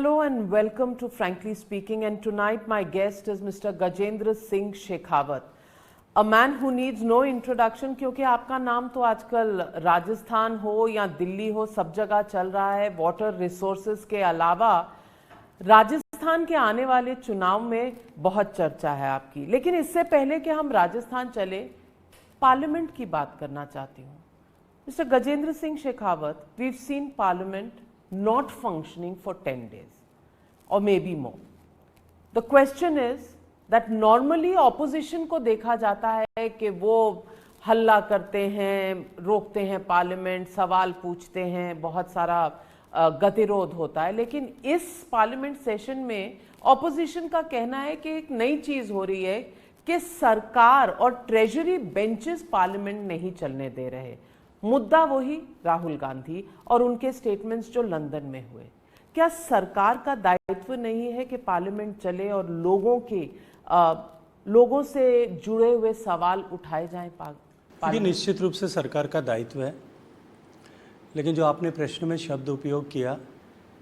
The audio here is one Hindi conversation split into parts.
Hello and welcome to Frankly Speaking, and tonight my guest is Mr. Gajendra Singh Shekhawat, a man who needs no introduction क्योंकि आपका नाम तो आजकल राजस्थान हो या दिल्ली हो सब जगह चल रहा है। वाटर रिसोर्सेज के अलावा राजस्थान के आने वाले चुनाव में बहुत चर्चा है आपकी, लेकिन इससे पहले कि हम राजस्थान चले, पार्लियामेंट की बात करना चाहती हूँ। Mr. Gajendra Singh Shekhawat, we've seen Parliament not functioning for 10 days or maybe more. The question is that normally opposition को देखा जाता है कि वो हल्ला करते हैं, रोकते हैं पार्लियामेंट, सवाल पूछते हैं, बहुत सारा गतिरोध होता है, लेकिन इस पार्लियामेंट सेशन में ऑपोजिशन का कहना है कि एक नई चीज हो रही है कि सरकार और ट्रेजरी बेंचेस पार्लियामेंट नहीं चलने दे रहे। मुद्दा वही राहुल गांधी और उनके स्टेटमेंट्स जो लंदन में हुए। क्या सरकार का दायित्व नहीं है कि पार्लियामेंट चले और लोगों से जुड़े हुए सवाल उठाए जाएं? ये निश्चित रूप से सरकार का दायित्व है, लेकिन जो आपने प्रश्न में शब्द उपयोग किया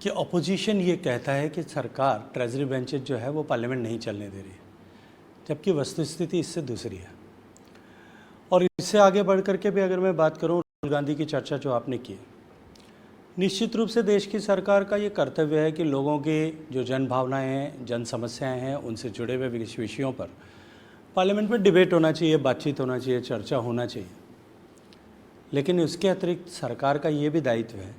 कि ऑपोजिशन ये कहता है कि सरकार ट्रेजरी बेंचेज जो है वो पार्लियामेंट नहीं चलने दे रही है, जबकि वस्तुस्थिति इससे दूसरी है। और इससे आगे बढ़ करके भी अगर मैं बात करूं, राहुल गांधी की चर्चा जो आपने की, निश्चित रूप से देश की सरकार का ये कर्तव्य है कि लोगों की जो जन भावनाएं हैं, जन समस्याएं हैं, उनसे जुड़े हुए विषयों पर पार्लियामेंट में डिबेट होना चाहिए, बातचीत होना चाहिए, चर्चा होना चाहिए। लेकिन उसके अतिरिक्त सरकार का ये भी दायित्व है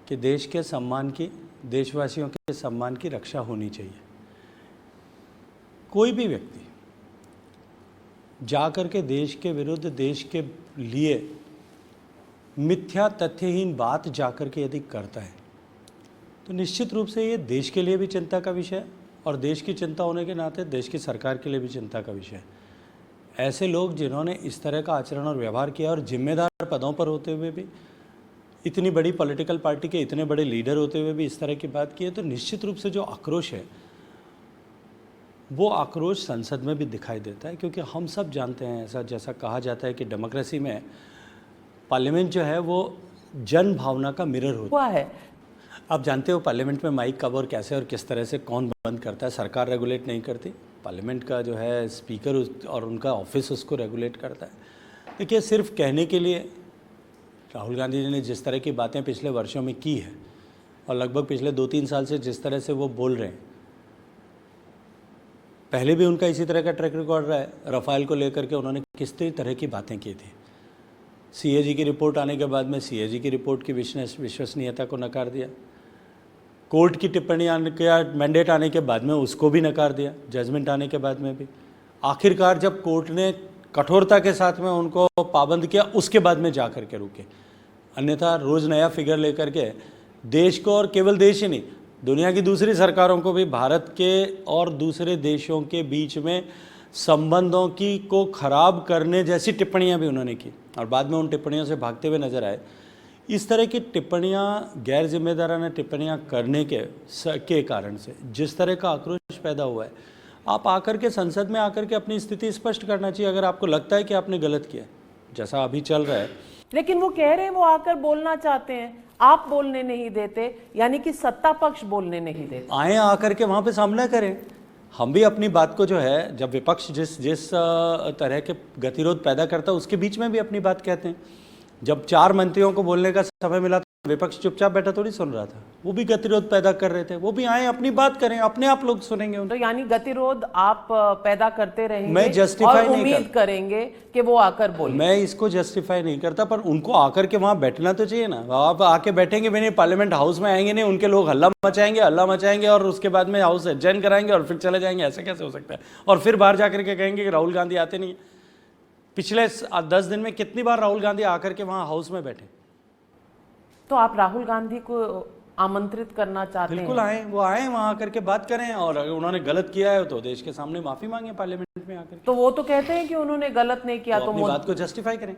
कि देश के सम्मान की, देशवासियों के सम्मान की रक्षा होनी चाहिए। कोई भी व्यक्ति जाकर के देश के विरुद्ध, देश के लिए मिथ्या तथ्यहीन बात जाकर के यदि करता है तो निश्चित रूप से ये देश के लिए भी चिंता का विषय है, और देश की चिंता होने के नाते देश की सरकार के लिए भी चिंता का विषय है। ऐसे लोग जिन्होंने इस तरह का आचरण और व्यवहार किया और जिम्मेदार पदों पर होते हुए भी, इतनी बड़ी पॉलिटिकल पार्टी के इतने बड़े लीडर होते हुए भी इस तरह की बात की है, तो निश्चित रूप से जो आक्रोश है वो आक्रोश संसद में भी दिखाई देता है। क्योंकि हम सब जानते हैं, ऐसा जैसा कहा जाता है कि डेमोक्रेसी में पार्लियामेंट जो है वो जन भावना का मिरर होता है। आप जानते हो पार्लियामेंट में माइक कब और कैसे और किस तरह से कौन बंद करता है, सरकार रेगुलेट नहीं करती, पार्लियामेंट का जो है स्पीकर और उनका ऑफिस उसको रेगुलेट करता है। देखिए, सिर्फ कहने के लिए राहुल गांधी जी ने जिस तरह की बातें पिछले वर्षों में की है और लगभग पिछले 2-3 साल से जिस तरह से वो बोल रहे हैं, पहले भी उनका इसी तरह का ट्रैक रिकॉर्ड रहा है। रफाल को लेकर के उन्होंने किस तरह की बातें की थी। सीएजी की रिपोर्ट आने के बाद में सीएजी की रिपोर्ट की विश्वसनीयता को नकार दिया। कोर्ट की टिप्पणी आने के, मैंडेट आने के बाद में उसको भी नकार दिया, जजमेंट आने के बाद में भी। आखिरकार जब कोर्ट ने कठोरता के साथ में उनको पाबंद किया, उसके बाद में जा कर के रुके। अन्यथा रोज़ नया फिगर लेकर के देश को, और केवल देश ही नहीं, दुनिया की दूसरी सरकारों को भी भारत के और दूसरे देशों के बीच में संबंधों की को खराब करने जैसी टिप्पणियां भी उन्होंने की, और बाद में उन टिप्पणियों से भागते हुए नजर आए। इस तरह की टिप्पणियां, गैर जिम्मेदाराना टिप्पणियां करने के कारण से जिस तरह का आक्रोश पैदा हुआ है, आप आकर के संसद में आकर के अपनी स्थिति स्पष्ट करना चाहिए अगर आपको लगता है कि आपने गलत किया, जैसा अभी चल रहा है। लेकिन वो कह रहे हैं वो आकर बोलना चाहते हैं, आप बोलने नहीं देते, यानी कि सत्ता पक्ष बोलने नहीं देते। आए आकर के वहां पे सामना करें। हम भी अपनी बात को जो है, जब विपक्ष जिस तरह के गतिरोध पैदा करता है उसके बीच में भी अपनी बात कहते हैं। जब 4 मंत्रियों को बोलने का समय मिला तो विपक्ष चुपचाप बैठा थोड़ी सुन रहा था, वो भी गतिरोध पैदा कर रहे थे। वो भी आए, अपनी बात करें, अपने आप लोग सुनेंगे। तो यानी गतिरोध आप पैदा करते रहेंगे, मैं जस्टिफाई और उम्मीद करेंगे कि वो आकर बोले। मैं इसको जस्टिफाई नहीं करता, पर उनको आकर के वहां बैठना तो चाहिए ना। आप आके बैठेंगे भी नहीं, पार्लियामेंट हाउस में आएंगे नहीं, उनके लोग हल्ला मचाएंगे और उसके बाद में हाउस एडजर्न कराएंगे और फिर चले जाएंगे। ऐसे कैसे हो सकता है? और फिर बाहर जाकर के कहेंगे कि राहुल गांधी आते नहीं। पिछले 10 दिन में कितनी बार राहुल गांधी आकर के वहां हाउस में बैठे? तो आप राहुल गांधी को आमंत्रित करना चाहते हैं? बिल्कुल आए, वो आए, वहां आकर के बात करें, और अगर उन्होंने गलत किया है तो देश के सामने माफी मांगे पार्लियामेंट में आकर। तो वो तो कहते हैं कि उन्होंने गलत नहीं किया, तो अपनी बात को जस्टिफाई करें।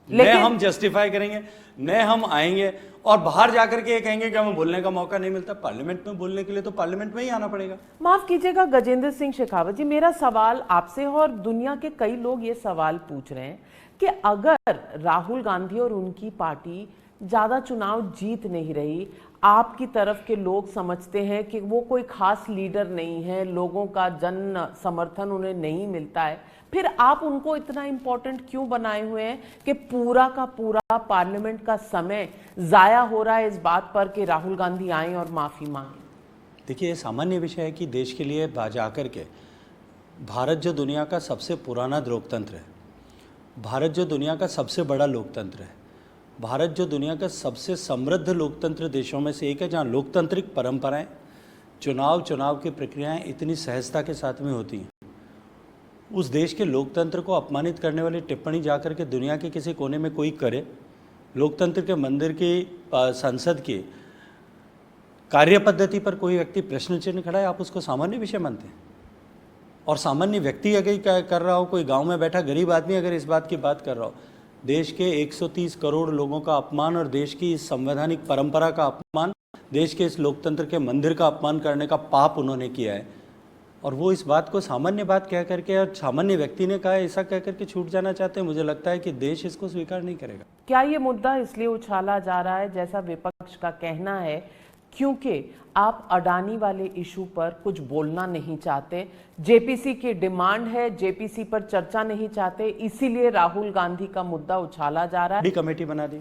लेकिन हम जस्टिफाई करेंगे, न हम आएंगे और बाहर जाकर के कहेंगे कि हमें बोलने का मौका नहीं मिलता। पार्लियामेंट में बोलने के लिए तो पार्लियामेंट में ही आना पड़ेगा। माफ कीजिएगा गजेंद्र सिंह शेखावत जी, मेरा सवाल आपसे, और दुनिया के कई लोग ये सवाल पूछ रहे हैं कि अगर राहुल गांधी और उनकी पार्टी ज्यादा चुनाव जीत नहीं रही, आपकी तरफ के लोग समझते हैं कि वो कोई खास लीडर नहीं है, लोगों का जन समर्थन उन्हें नहीं मिलता है, फिर आप उनको इतना इम्पोर्टेंट क्यों बनाए हुए हैं कि पूरा का पूरा पार्लियामेंट का समय जाया हो रहा है इस बात पर कि राहुल गांधी आए और माफ़ी मांगे? देखिए, ये सामान्य विषय है कि देश के लिए जाकर के भारत जो दुनिया का सबसे पुराना लोकतंत्र है, भारत जो दुनिया का सबसे बड़ा लोकतंत्र है, भारत जो दुनिया का सबसे समृद्ध लोकतंत्र देशों में से एक है, जहाँ लोकतांत्रिक परंपराएं, चुनाव की प्रक्रियाएं इतनी सहजता के साथ में होती हैं, उस देश के लोकतंत्र को अपमानित करने वाली टिप्पणी जाकर के दुनिया के किसी कोने में कोई करे, लोकतंत्र के मंदिर की, संसद की कार्य पद्धति पर कोई व्यक्ति प्रश्न चिन्ह खड़ा है, आप उसको सामान्य विषय मानते हैं? और सामान्य व्यक्ति अगर कर रहा हो, कोई गांव में बैठा गरीब आदमी अगर इस बात की बात कर रहा हो, देश के 130 करोड़ लोगों का अपमान और देश की इस संवैधानिक परंपरा का अपमान, देश के इस लोकतंत्र के मंदिर का अपमान करने का पाप उन्होंने किया है, और वो इस बात को सामान्य बात कह करके और सामान्य व्यक्ति ने कहा ऐसा कह करके छूट जाना चाहते हैं। मुझे लगता है कि देश इसको स्वीकार नहीं करेगा। क्या ये मुद्दा इसलिए उछाला जा रहा है, जैसा विपक्ष का कहना है, क्योंकि आप अडानी वाले इशू पर कुछ बोलना नहीं चाहते, जेपीसी की डिमांड है, जेपीसी पर चर्चा नहीं चाहते, इसीलिए राहुल गांधी का मुद्दा उछाला जा रहा है? बड़ी कमेटी बना दी।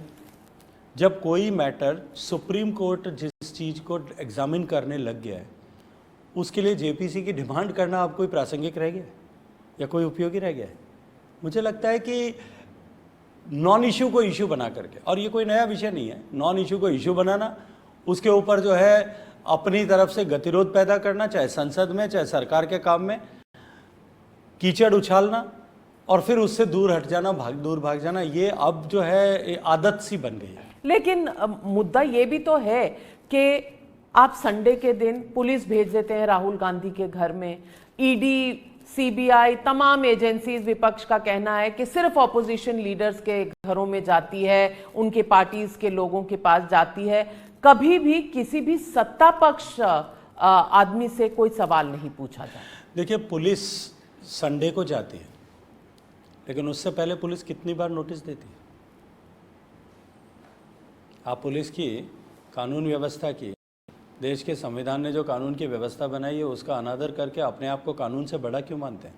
जब कोई मैटर सुप्रीम कोर्ट जिस चीज़ को एग्जामिन करने लग गया है, उसके लिए जेपीसी की डिमांड करना अब कोई प्रासंगिक रह गया या कोई उपयोगी रह गया है? मुझे लगता है कि नॉन इशू को इशू बना करके, और ये कोई नया विषय नहीं है, नॉन इशू को इशू बनाना, उसके ऊपर जो है अपनी तरफ से गतिरोध पैदा करना, चाहे संसद में चाहे सरकार के काम में, कीचड़ उछालना और फिर उससे दूर हट जाना, दूर भाग जाना, ये अब जो है आदत सी बन गई है। लेकिन मुद्दा ये भी तो है कि आप संडे के दिन पुलिस भेज देते हैं राहुल गांधी के घर में, ईडी, सीबीआई, तमाम एजेंसीज, विपक्ष का कहना है कि सिर्फ ऑपोजिशन लीडर्स के घरों में जाती है, उनके पार्टीज के लोगों के पास जाती है, कभी भी किसी भी सत्ता पक्ष आदमी से कोई सवाल नहीं पूछा जाता। देखिए, पुलिस संडे को जाती है, लेकिन उससे पहले पुलिस कितनी बार नोटिस देती है? आप पुलिस की, कानून व्यवस्था की, देश के संविधान ने जो कानून की व्यवस्था बनाई है उसका अनादर करके अपने आप को कानून से बड़ा क्यों मानते हैं?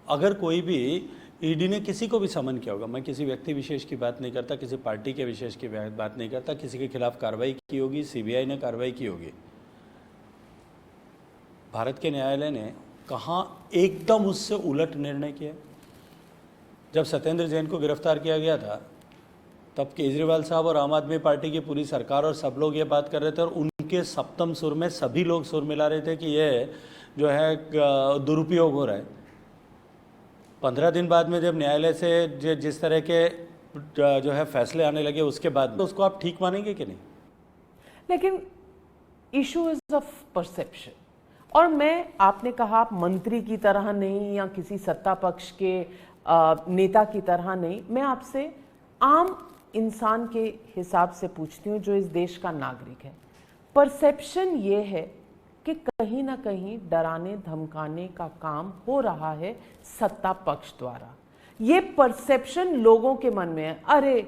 अगर कोई भी, ईडी ने किसी को भी समन किया होगा, मैं किसी व्यक्ति विशेष की बात नहीं करता, किसी पार्टी के विशेष की बात नहीं करता, किसी के खिलाफ कार्रवाई की होगी, सीबीआई ने कार्रवाई की होगी, भारत के न्यायालय ने कहाँ एकदम उससे उलट निर्णय किया? जब सत्येंद्र जैन को गिरफ्तार किया गया था, तब केजरीवाल साहब और आम आदमी पार्टी की पूरी सरकार और सब लोग ये बात कर रहे थे, और उनके सप्तम सुर में सभी लोग सुर मिला रहे थे कि ये जो है दुरुपयोग हो रहा है। 15 दिन बाद में जब न्यायालय से जिस तरह के जो है फैसले आने लगे, उसके बाद तो उसको आप ठीक मानेंगे कि नहीं? लेकिन इशू इज ऑफ परसेप्शन, और मैं, आपने कहा आप मंत्री की तरह नहीं या किसी सत्ता पक्ष के नेता की तरह नहीं, मैं आपसे आम इंसान के हिसाब से पूछती हूँ जो इस देश का नागरिक है। परसेप्शन ये है कि कहीं ना कहीं डराने धमकाने का काम हो रहा है सत्ता पक्ष द्वारा। ये परसेप्शन लोगों के मन में है, अरे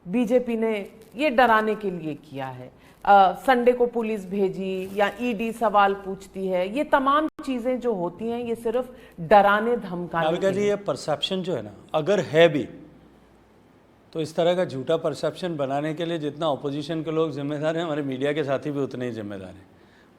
बीजेपी ने ये डराने के लिए किया है, संडे को पुलिस भेजी या ईडी सवाल पूछती है, ये तमाम चीजें जो होती हैं ये सिर्फ डराने धमकाने के लिए। ये परसेप्शन जो है ना, अगर है भी तो इस तरह का झूठा परसेप्शन बनाने के लिए जितना ऑपोजिशन के लोग जिम्मेदार हैं, हमारे मीडिया के साथी भी उतने ही जिम्मेदार हैं।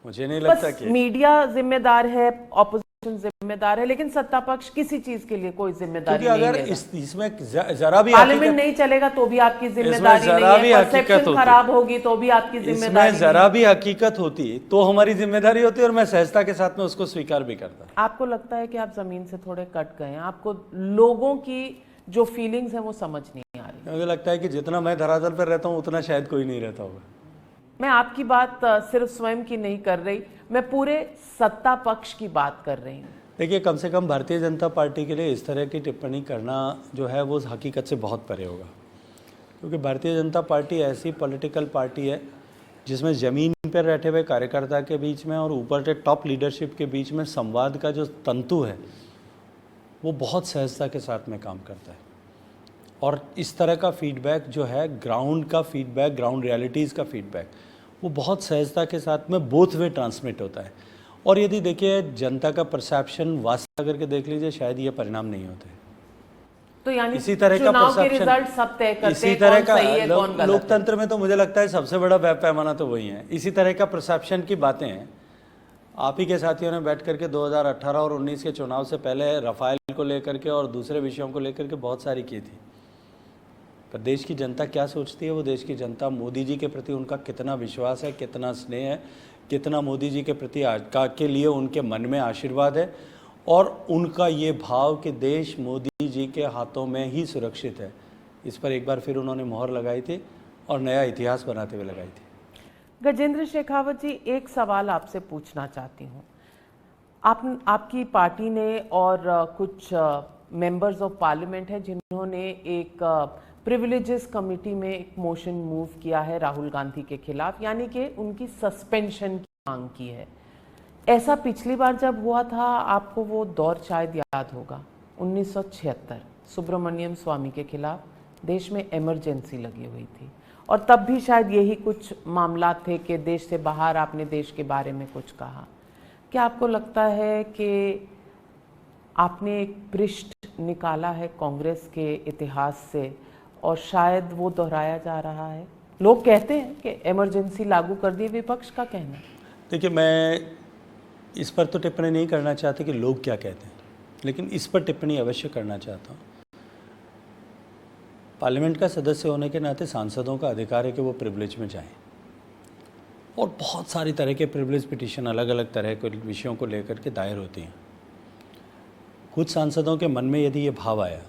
मुझे नहीं लगता कि मीडिया जिम्मेदार है, ऑपोजिशन जिम्मेदार है, लेकिन सत्ता पक्ष किसी चीज के लिए कोई जिम्मेदारी नहीं अगर लेगा। इसमें जरा भी पार्लियामेंट नहीं चलेगा तो भी आपकी जिम्मेदारी नहीं है, परसेप्शन खराब होगी तो भी आपकी जिम्मेदारी। इसमें जरा भी हकीकत होती तो हमारी जिम्मेदारी होती, और मैं सहजता के साथ में उसको स्वीकार भी करता। आपको लगता है कि आप जमीन से थोड़े कट गए हैं, आपको लोगों की जो फीलिंग्स है वो समझ नहीं आ रही? मुझे लगता है कि जितना मैं धरातल पर रहता हूँ उतना शायद कोई नहीं रहता होगा। मैं आपकी बात सिर्फ स्वयं की नहीं कर रही, मैं पूरे सत्ता पक्ष की बात कर रही हूँ। देखिए, कम से कम भारतीय जनता पार्टी के लिए इस तरह की टिप्पणी करना जो है वो हकीकत से बहुत परे होगा, क्योंकि भारतीय जनता पार्टी ऐसी पॉलिटिकल पार्टी है जिसमें ज़मीन पर बैठे हुए कार्यकर्ता के बीच में और ऊपर के टॉप लीडरशिप के बीच में संवाद का जो तंतु है वो बहुत सहजता के साथ में काम करता है। और इस तरह का फीडबैक जो है, ग्राउंड का फीडबैक, ग्राउंड रियलिटीज़ का फीडबैक, वो बहुत सहजता के साथ में बोथ वे ट्रांसमिट होता है। और यदि देखिए जनता का परसेप्शन वास्तव करके देख लीजिए, शायद ये परिणाम नहीं होते। तो यानी इसी तरह का चुनाव के परसेप्शन, रिजल्ट सब तय करते इसी हैं तरह कौन का सही है कौन गलत है। लोकतंत्र में तो मुझे लगता है सबसे बड़ा पैमाना तो वही है। इसी तरह का परसेप्शन की बातें हैं। आप ही के साथियों ने बैठ करके 2018 और 19 के चुनाव से पहले रफाल को लेकर के और दूसरे विषयों को लेकर के बहुत सारी की थी। पर देश की जनता क्या सोचती है? वो देश की जनता मोदी जी के प्रति उनका कितना विश्वास है, कितना स्नेह है, कितना मोदी जी के प्रति के लिए उनके मन में आशीर्वाद है, और उनका ये भाव कि देश मोदी जी के हाथों में ही सुरक्षित है, इस पर एक बार फिर उन्होंने मोहर लगाई थी और नया इतिहास बनाते हुए लगाई थी। गजेंद्र शेखावत जी, एक सवाल आपसे पूछना चाहती हूँ। आपकी पार्टी ने और कुछ मेंबर्स ऑफ पार्लियामेंट है जिन्होंने एक प्रिविलेजेस कमेटी में एक मोशन मूव किया है राहुल गांधी के खिलाफ, यानी कि उनकी सस्पेंशन की मांग की है। ऐसा पिछली बार जब हुआ था, आपको वो दौर शायद याद होगा, 1976 सुब्रमण्यम स्वामी के खिलाफ देश में इमरजेंसी लगी हुई थी, और तब भी शायद यही कुछ मामला थे कि देश से बाहर आपने देश के बारे में कुछ कहा। क्या आपको लगता है कि आपने एक पृष्ठ निकाला है कांग्रेस के इतिहास से और शायद वो दोहराया जा रहा है? लोग कहते हैं कि इमरजेंसी लागू कर दी, विपक्ष का कहना है। देखिए, मैं इस पर तो टिप्पणी नहीं करना चाहता कि लोग क्या कहते हैं, लेकिन इस पर टिप्पणी अवश्य करना चाहता हूँ। पार्लियामेंट का सदस्य होने के नाते सांसदों का अधिकार है कि वो प्रिविलेज में जाएं, और बहुत सारी तरह के प्रिविलेज पिटीशन अलग अलग तरह के विषयों को लेकर के दायर होती हैं। कुछ सांसदों के मन में यदि ये भाव आया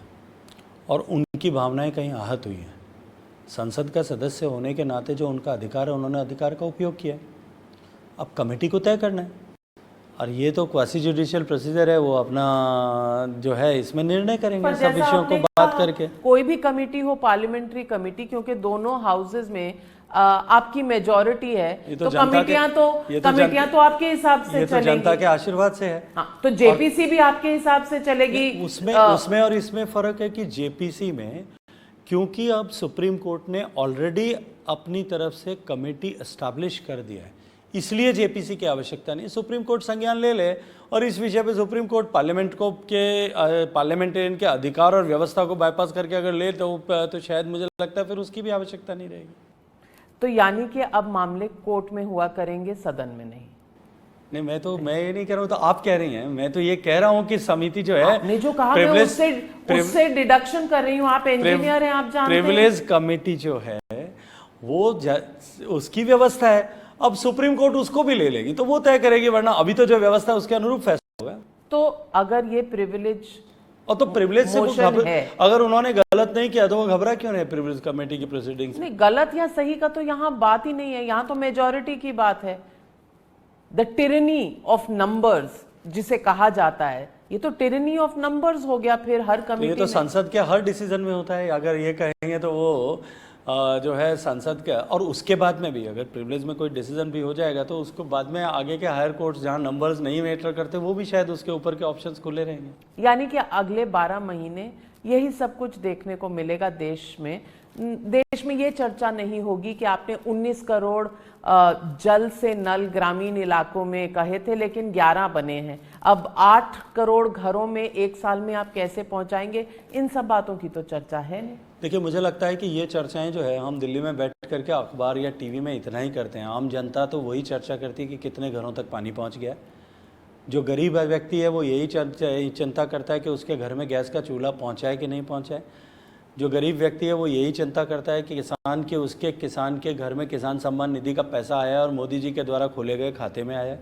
और उनकी भावनाएं कहीं आहत हुई हैं, संसद का सदस्य होने के नाते जो उनका अधिकार है, उन्होंने अधिकार का उपयोग किया है। अब कमेटी को तय करना है, और ये तो क्वासी जुडिशियल प्रोसीजर है, वो अपना जो है इसमें निर्णय करेंगे सब विषयों को बात करके। कोई भी कमेटी हो, पार्लियामेंट्री कमेटी, क्योंकि दोनों हाउसेज में आपकी मेजॉरिटी है, तो कमेटियां तो आपके हिसाब से चलेगी। जनता के आशीर्वाद से है। हाँ, तो जेपीसी भी आपके हिसाब से चलेगी। उसमें और इसमें फर्क है कि जेपीसी में, क्योंकि अब सुप्रीम कोर्ट ने ऑलरेडी अपनी तरफ से कमेटी एस्टैब्लिश कर दिया है, इसलिए जेपीसी की आवश्यकता नहीं। सुप्रीम कोर्ट संज्ञान ले ले और इस विषय पे सुप्रीम कोर्ट पार्लियामेंटेरियन के अधिकार और व्यवस्था को बाईपास करके अगर ले तो शायद मुझे लगता है फिर उसकी भी आवश्यकता नहीं रहेगी। तो यानी कि अब मामले कोर्ट में हुआ करेंगे, सदन में नहीं? नहीं, मैं ये नहीं कह रहा हूँ, तो आप कह रही हैं। मैं तो ये कह रहा हूँ कि समिति जो है, आपने जो कहा मैं उससे डिडक्शन कर रही हूँ। आप इंजीनियर हैं, आप जानते हैं। प्रिविलेज कमेटी जो है वो उसकी व्यवस्था है। अब सुप्रीम कोर्ट उसको भी ले लेगी तो वो तय करेगी, वरना अभी तो जो व्यवस्था है उसके अनुरूप फैसला होगा। तो अगर ये प्रिविलेज और तो प्रिविलेज से अगर उन्होंने गलत नहीं किया तो वो घबरा क्यों रहे प्रिविलेज कमेटी की प्रोसीडिंग्स? नहीं, गलत या सही का तो यहाँ बात ही नहीं है, यहाँ तो मेजॉरिटी की बात है। द टिरनी ऑफ नंबर्स जिसे कहा जाता है, ये तो टिरनी ऑफ नंबर्स हो गया फिर हर कमेटी। ये तो संसद के हर डिसीजन में होता है। अगर ये कहेंगे तो वो जो है संसद का, और उसके बाद में भी अगर प्रिविलेज में कोई डिसीजन भी हो जाएगा तो उसको बाद में आगे के हायर कोर्ट्स जहां नंबर्स नहीं मैटर करते वो भी शायद उसके ऊपर के ऑप्शंस खुले रहेंगे। यानी कि अगले 12 महीने यही सब कुछ देखने को मिलेगा देश में। देश में ये चर्चा नहीं होगी कि आपने 19 करोड़ जल से नल ग्रामीण इलाकों में कहे थे, लेकिन 11 बने हैं। अब 8 करोड़ घरों में एक साल में आप कैसे पहुंचाएंगे? इन सब बातों की तो चर्चा है नहीं। देखिए, मुझे लगता है कि ये चर्चाएं जो है हम दिल्ली में बैठ करके अखबार या टीवी में इतना ही करते हैं। आम जनता तो वही चर्चा करती है कि कितने घरों तक पानी पहुंच गया। जो गरीब व्यक्ति है वो यही चिंता करता है कि उसके घर में गैस का चूल्हा पहुंचा है कि नहीं पहुंचा है। जो गरीब व्यक्ति है वो यही चिंता करता है कि किसान के घर में किसान सम्मान निधि का पैसा आया और मोदी जी के द्वारा खोले गए खाते में आया।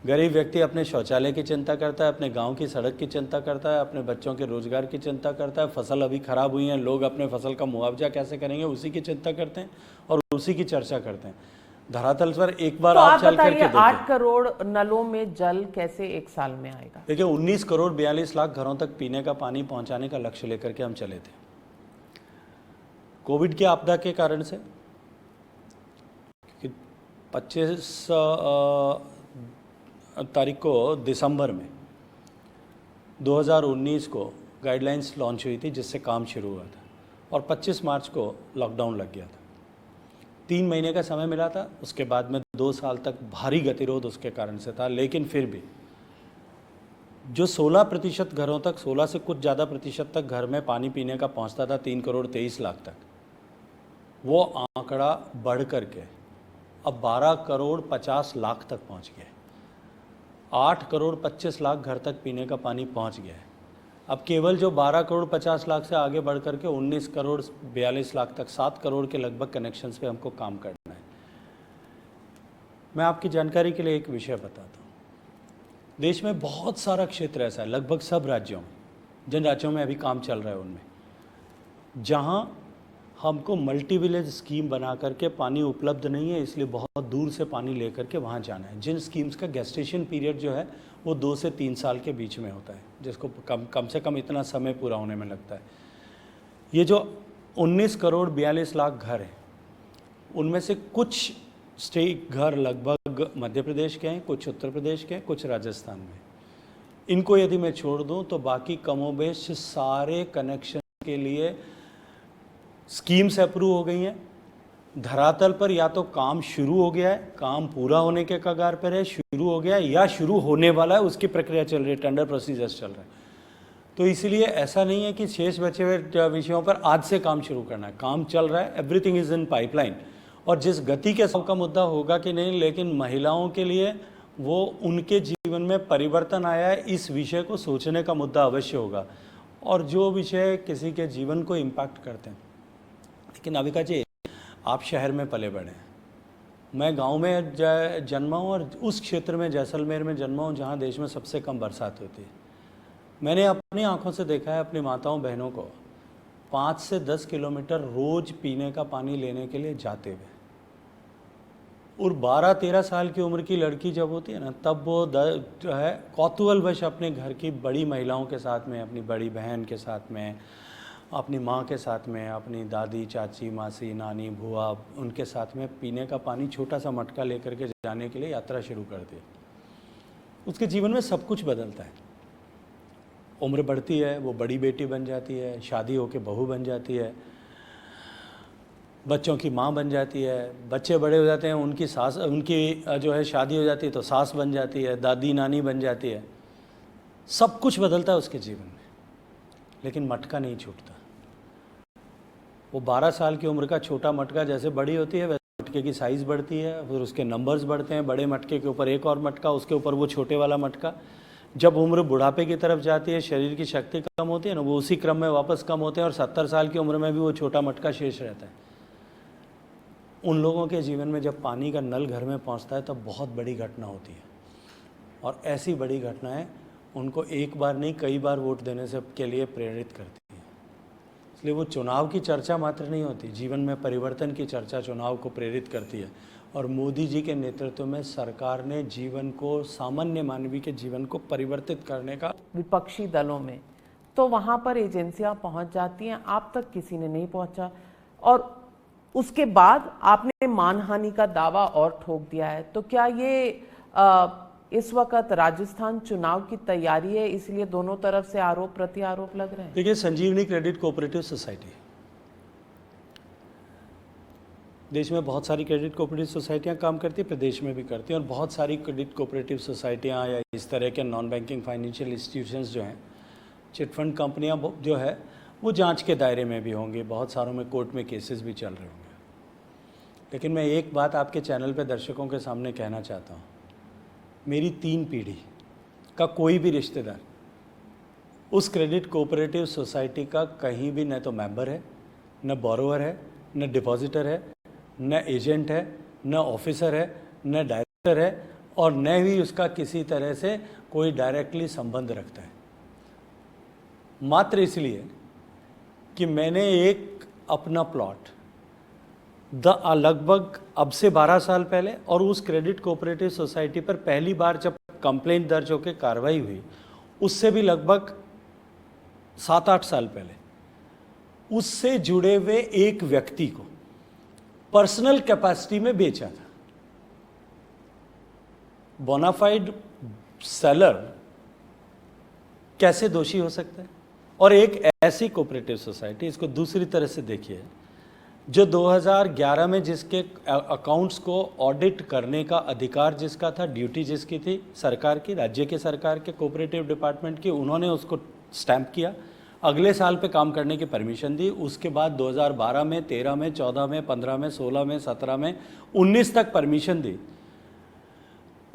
गरीब व्यक्ति अपने शौचालय की चिंता करता है, अपने गांव की सड़क की चिंता करता है, अपने बच्चों के रोजगार की चिंता करता है। फसल अभी खराब हुई है, लोग अपने फसल का मुआवजा कैसे करेंगे उसी की चिंता करते हैं और उसी की चर्चा करते हैं। धरातल पर एक बार तो आप चल करके देखिए, 8 करोड़ नलों में जल कैसे एक साल में आएगा? देखिए, 19 करोड़ 42 लाख घरों तक पीने का पानी पहुंचाने का लक्ष्य लेकर के हम चले थे। कोविड की आपदा के कारण से 25 तारीख को दिसंबर में 2019 को गाइडलाइंस लॉन्च हुई थी जिससे काम शुरू हुआ था, और 25 मार्च को लॉकडाउन लग गया था। 3 महीने का समय मिला था, उसके बाद में 2 साल तक भारी गतिरोध उसके कारण से था, लेकिन फिर भी जो 16% घरों तक, 16 से कुछ ज़्यादा प्रतिशत तक घर में पानी पीने का पहुंचता था 3 करोड़ 23 लाख तक, वो आंकड़ा बढ़ करके अब 12 करोड़ 50 लाख तक पहुंच गया है। 8 करोड़ 25 लाख घर तक पीने का पानी पहुंच गया है। अब केवल जो 12 करोड़ 50 लाख से आगे बढ़ करके 19 करोड़ 42 लाख तक, 7 करोड़ के लगभग कनेक्शंस पे हमको काम करना है। मैं आपकी जानकारी के लिए एक विषय बताता हूँ। देश में बहुत सारा क्षेत्र ऐसा है, लगभग सब राज्यों में, जिन राज्यों में अभी काम चल रहा है उनमें, जहाँ हमको मल्टी विलेज स्कीम बना करके पानी उपलब्ध नहीं है, इसलिए बहुत दूर से पानी लेकर के वहाँ जाना है। जिन स्कीम्स का गेस्टेशन पीरियड जो है वो 2 से 3 साल के बीच में होता है, जिसको कम से कम इतना समय पूरा होने में लगता है। ये जो 19 करोड़ 42 लाख घर हैं, उनमें से कुछ स्टेट घर लगभग मध्य प्रदेश के हैं, कुछ उत्तर प्रदेश के हैं, कुछ राजस्थान में। इनको यदि मैं छोड़ दूं तो बाकी कमोबेश सारे कनेक्शन के लिए स्कीम्स अप्रूव हो गई हैं। धरातल पर या तो काम शुरू हो गया है, काम पूरा होने के कगार पर है, शुरू हो गया है, या शुरू होने वाला है, उसकी प्रक्रिया चल रही है, टेंडर प्रोसीजर्स चल रहे हैं। तो इसलिए ऐसा नहीं है कि शेष बचे हुए विषयों पर आज से काम शुरू करना है, काम चल रहा है, एवरीथिंग इज़ इन पाइपलाइन। और जिस गति के का मुद्दा होगा कि नहीं, लेकिन महिलाओं के लिए वो उनके जीवन में परिवर्तन आया है, इस विषय को सोचने का मुद्दा अवश्य होगा। और जो विषय किसी के जीवन को इम्पैक्ट करते हैं, लेकिन अविका जी आप शहर में पले बढ़े हैं, मैं गांव में जन्मा हूँ और उस क्षेत्र में जैसलमेर में जन्मा हूँ जहाँ देश में सबसे कम बरसात होती है। मैंने अपनी आंखों से देखा है अपनी माताओं बहनों को 5 से 10 किलोमीटर रोज पीने का पानी लेने के लिए जाते हुए। और 12-13 साल की उम्र की लड़की जब होती है ना, तब वो जो है कौतूहलवश अपने घर की बड़ी महिलाओं के साथ में, अपनी बड़ी बहन के साथ में, अपनी माँ के साथ में, अपनी दादी, चाची, मासी, नानी, बुआ, उनके साथ में पीने का पानी छोटा सा मटका लेकर के जाने के लिए यात्रा शुरू कर दी। उसके जीवन में सब कुछ बदलता है। उम्र बढ़ती है, वो बड़ी बेटी बन जाती है, शादी होकर बहू बन जाती है, बच्चों की माँ बन जाती है, बच्चे बड़े हो जाते हैं, उनकी सास, उनकी जो है शादी हो जाती है तो सास बन जाती है, दादी नानी बन जाती है। सब कुछ बदलता है उसके जीवन में, लेकिन मटका नहीं छूटता। वो 12 साल की उम्र का छोटा मटका जैसे बड़ी होती है वैसे मटके की साइज़ बढ़ती है, फिर उसके नंबर्स बढ़ते हैं, बड़े मटके के ऊपर एक और मटका, उसके ऊपर वो छोटे वाला मटका। जब उम्र बुढ़ापे की तरफ जाती है, शरीर की शक्ति कम होती है ना, वो उसी क्रम में वापस कम होते हैं और 70 साल की उम्र में भी वो छोटा मटका शेष रहता है। उन लोगों के जीवन में जब पानी का नल घर में पहुंचता है तब बहुत बड़ी घटना होती है, और ऐसी बड़ी घटनाएं उनको एक बार नहीं कई बार वोट देने से के लिए प्रेरित करती है। इसलिए वो चुनाव की चर्चा मात्र नहीं होती, जीवन में परिवर्तन की चर्चा चुनाव को प्रेरित करती है। और मोदी जी के नेतृत्व में सरकार ने जीवन को, सामान्य मानवीय के जीवन को परिवर्तित करने का, विपक्षी दलों में तो वहां पर एजेंसियां पहुंच जाती हैं, आप तक किसी ने नहीं पहुंचा, और उसके बाद आपने मानहानि का दावा और ठोक दिया है। तो क्या ये इस वक्त राजस्थान चुनाव की तैयारी है, इसलिए दोनों तरफ से आरोप प्रति आरोप लग रहे हैं? देखिए, संजीवनी क्रेडिट कोऑपरेटिव सोसाइटी, देश में बहुत सारी क्रेडिट कोऑपरेटिव सोसाइटियां काम करती है, प्रदेश में भी करती हैं, और बहुत सारी क्रेडिट कोऑपरेटिव सोसाइटियां या इस तरह के नॉन बैंकिंग फाइनेंशियल इंस्टीट्यूशंस जो हैं, चिटफंड कंपनियां जो है, वो जांच के दायरे में भी होंगी, बहुत सारों में कोर्ट में केसेस भी चल रहे होंगे। लेकिन मैं एक बात आपके चैनल पे दर्शकों के सामने कहना चाहता हूँ, मेरी 3 पीढ़ी का कोई भी रिश्तेदार उस क्रेडिट कोऑपरेटिव सोसाइटी का कहीं भी न तो मेंबर है, न बोरोवर है, न डिपॉजिटर है, न एजेंट है, न ऑफिसर है, न डायरेक्टर है, और न ही उसका किसी तरह से कोई डायरेक्टली संबंध रखता है। मात्र इसलिए कि मैंने एक अपना प्लॉट लगभग अब से 12 साल पहले, और उस क्रेडिट कोऑपरेटिव सोसाइटी पर पहली बार जब कंप्लेंट दर्ज होकर कार्रवाई हुई, उससे भी लगभग 7-8 साल पहले, उससे जुड़े हुए एक व्यक्ति को पर्सनल कैपेसिटी में बेचा था। बोनाफाइड सेलर कैसे दोषी हो सकता है? और एक ऐसी कोऑपरेटिव सोसाइटी, इसको दूसरी तरह से देखिए, जो 2011 में जिसके अकाउंट्स को ऑडिट करने का अधिकार जिसका था, ड्यूटी जिसकी थी सरकार की, राज्य के सरकार के कोऑपरेटिव डिपार्टमेंट की, उन्होंने उसको स्टैंप किया, अगले साल पे काम करने की परमिशन दी। उसके बाद 2012 में, 13 में, 14 में, 15 में, 16 में, 17 में, 19 तक परमिशन दी।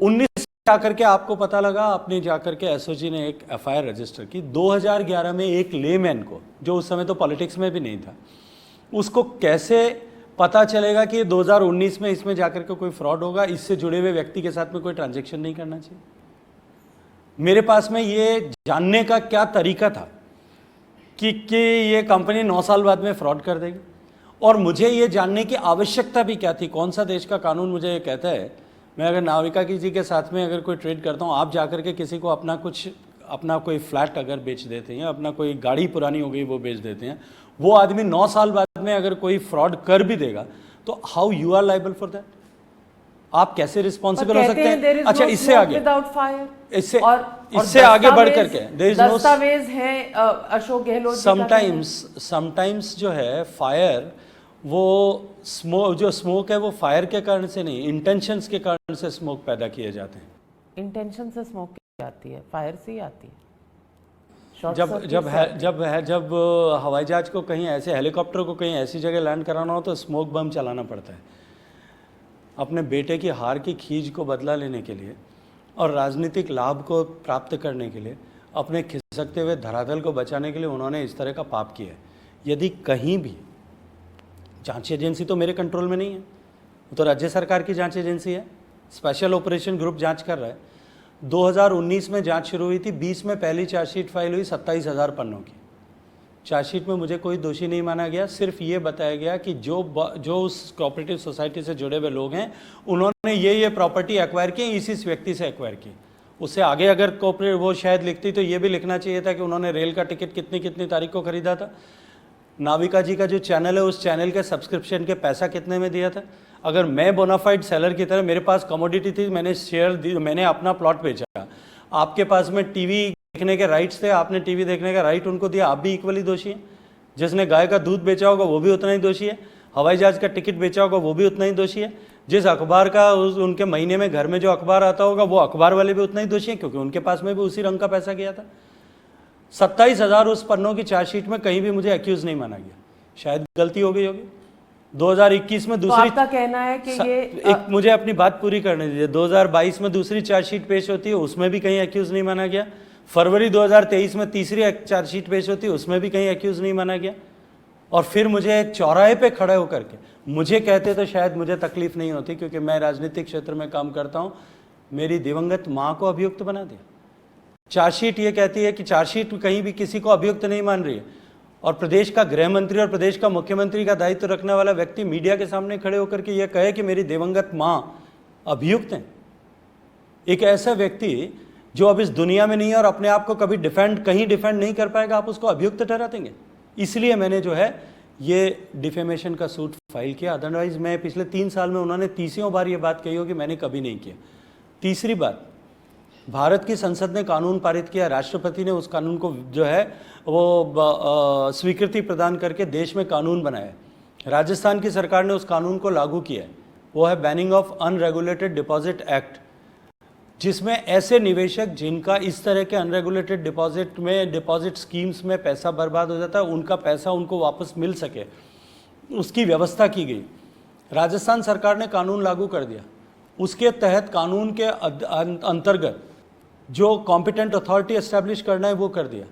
19 जाकर के आपको पता लगा, आपने जाकर के एसओजी ने एक एफआईआर रजिस्टर की। 2011 में एक लेमैन को, जो उस समय तो पॉलिटिक्स में भी नहीं था, उसको कैसे पता चलेगा कि 2019 में इसमें जाकर के कोई फ्रॉड होगा, इससे जुड़े हुए व्यक्ति के साथ में कोई ट्रांजैक्शन नहीं करना चाहिए? मेरे पास में ये जानने का क्या तरीका था कि ये कंपनी 9 साल बाद में फ्रॉड कर देगी? और मुझे ये जानने की आवश्यकता भी क्या थी? कौन सा देश का कानून मुझे ये कहता है, मैं अगर नाविका जी के साथ में अगर कोई ट्रेड करता हूँ, आप जाकर के किसी को अपना कोई फ्लैट अगर बेच देते हैं, अपना कोई गाड़ी पुरानी हो गई वो बेच देते हैं, वो आदमी 9 साल बाद में अगर कोई फ्रॉड कर भी देगा, तो how you are liable for that? आप कैसे रिस्पॉन्सिबल हो सकते हैं? अच्छा, इससे आगे इससे आगे बढ़ करके दस्तावेज है अशोक गहलोत। समटाइम्स जो है फायर, वो स्मोक है वो फायर के कारण से नहीं, इंटेंशंस के कारण से स्मोक पैदा किए जाते हैं। इंटेंशन से स्मोक आती है, फायर से ही आती है। जब हवाई जहाज को कहीं ऐसे, हेलीकॉप्टर को कहीं ऐसी जगह लैंड कराना हो तो स्मोक बम चलाना पड़ता है। अपने बेटे की हार की खींच को बदला लेने के लिए और राजनीतिक लाभ को प्राप्त करने के लिए, अपने खिसकते हुए धरातल को बचाने के लिए उन्होंने इस तरह का पाप किया है। यदि कहीं भी जांच एजेंसी तो मेरे कंट्रोल में नहीं है, वो तो राज्य सरकार की जांच एजेंसी है, स्पेशल ऑपरेशन ग्रुप जांच कर रहा है। 2019 में जांच शुरू हुई थी, 20 में पहली चार्जशीट फाइल हुई 27,000 पन्नों की। चार्जशीट में मुझे कोई दोषी नहीं माना गया, सिर्फ ये बताया गया कि जो उस कोऑपरेटिव सोसाइटी से जुड़े हुए लोग हैं, उन्होंने ये प्रॉपर्टी एक्वायर की, इस व्यक्ति से एक्वायर की। उससे आगे अगर कोऑपरेटिव वो शायद लिखती तो ये भी लिखना चाहिए था कि उन्होंने रेल का टिकट कितनी तारीख को खरीदा था, नाविका जी का जो चैनल है उस चैनल के सब्सक्रिप्शन के पैसा कितने में दिया था। अगर मैं बोनाफाइड सेलर की तरह, मेरे पास कमोडिटी थी, मैंने शेयर दी, मैंने अपना प्लॉट बेचा, आपके पास में टीवी देखने के राइट्स थे, आपने टीवी देखने का राइट उनको दिया, आप भी इक्वली दोषी हैं। जिसने गाय का दूध बेचा होगा वो भी उतना ही दोषी है, हवाई जहाज का टिकट बेचा होगा वो भी उतना ही दोषी है, जिस अखबार का उनके महीने में घर में जो अखबार आता होगा वो अखबार वाले भी उतना ही दोषी हैं, क्योंकि उनके पास में भी उसी रंग का पैसा गया था। 27,000 उस पन्नों की चार्जशीट में कहीं भी मुझे एक्यूज नहीं माना गया। शायद गलती हो गई होगी। 2021 में दूसरी, आपका कहना है कि ये मुझे अपनी बात पूरी करने दीजिए। 2022 में दूसरी चार्जशीट पेश होती है, उसमें भी कहीं एक्यूज नहीं माना गया। फरवरी 2023 में तीसरी चार्जशीट पेश होती है, उसमें भी कहीं एक्यूज नहीं माना गया। और फिर मुझे चौराहे पे खड़े होकर के मुझे कहते तो शायद मुझे तकलीफ नहीं होती, क्योंकि मैं राजनीतिक क्षेत्र में काम करता हूँ। मेरी दिवंगत माँ को अभियुक्त बना दिया। चार्जशीट ये कहती है कि चार्जशीट कहीं भी किसी को अभियुक्त नहीं मान रही है, और प्रदेश का गृह मंत्री और प्रदेश का मुख्यमंत्री का दायित्व रखने वाला व्यक्ति मीडिया के सामने खड़े होकर के ये कहे कि मेरी दिवंगत माँ अभियुक्त हैं। एक ऐसा व्यक्ति जो अब इस दुनिया में नहीं है और अपने आप को कभी कहीं डिफेंड नहीं कर पाएगा, आप उसको अभियुक्त ठहरा देंगे। इसलिए मैंने जो है ये डिफेमेशन का सूट फाइल किया। अदरवाइज मैं पिछले 3 साल में, उन्होंने 30वीं बार ये बात कही हो कि मैंने कभी नहीं किया। तीसरी बात, भारत की संसद ने कानून पारित किया, राष्ट्रपति ने उस कानून को जो है वो स्वीकृति प्रदान करके देश में कानून बनाया। राजस्थान की सरकार ने उस कानून को लागू किया है, वो है banning of unregulated deposit act, जिसमें ऐसे निवेशक जिनका इस तरह के अनरेगुलेटेड डिपॉजिट स्कीम्स में पैसा बर्बाद हो जाता है, उनका पैसा उनको वापस मिल सके, उसकी व्यवस्था की गई। राजस्थान सरकार ने कानून लागू कर दिया। उसके तहत कानून के अंतर्गत जो कॉम्पिटेंट अथॉरिटी एस्टैब्लिश करना है वो कर दिया।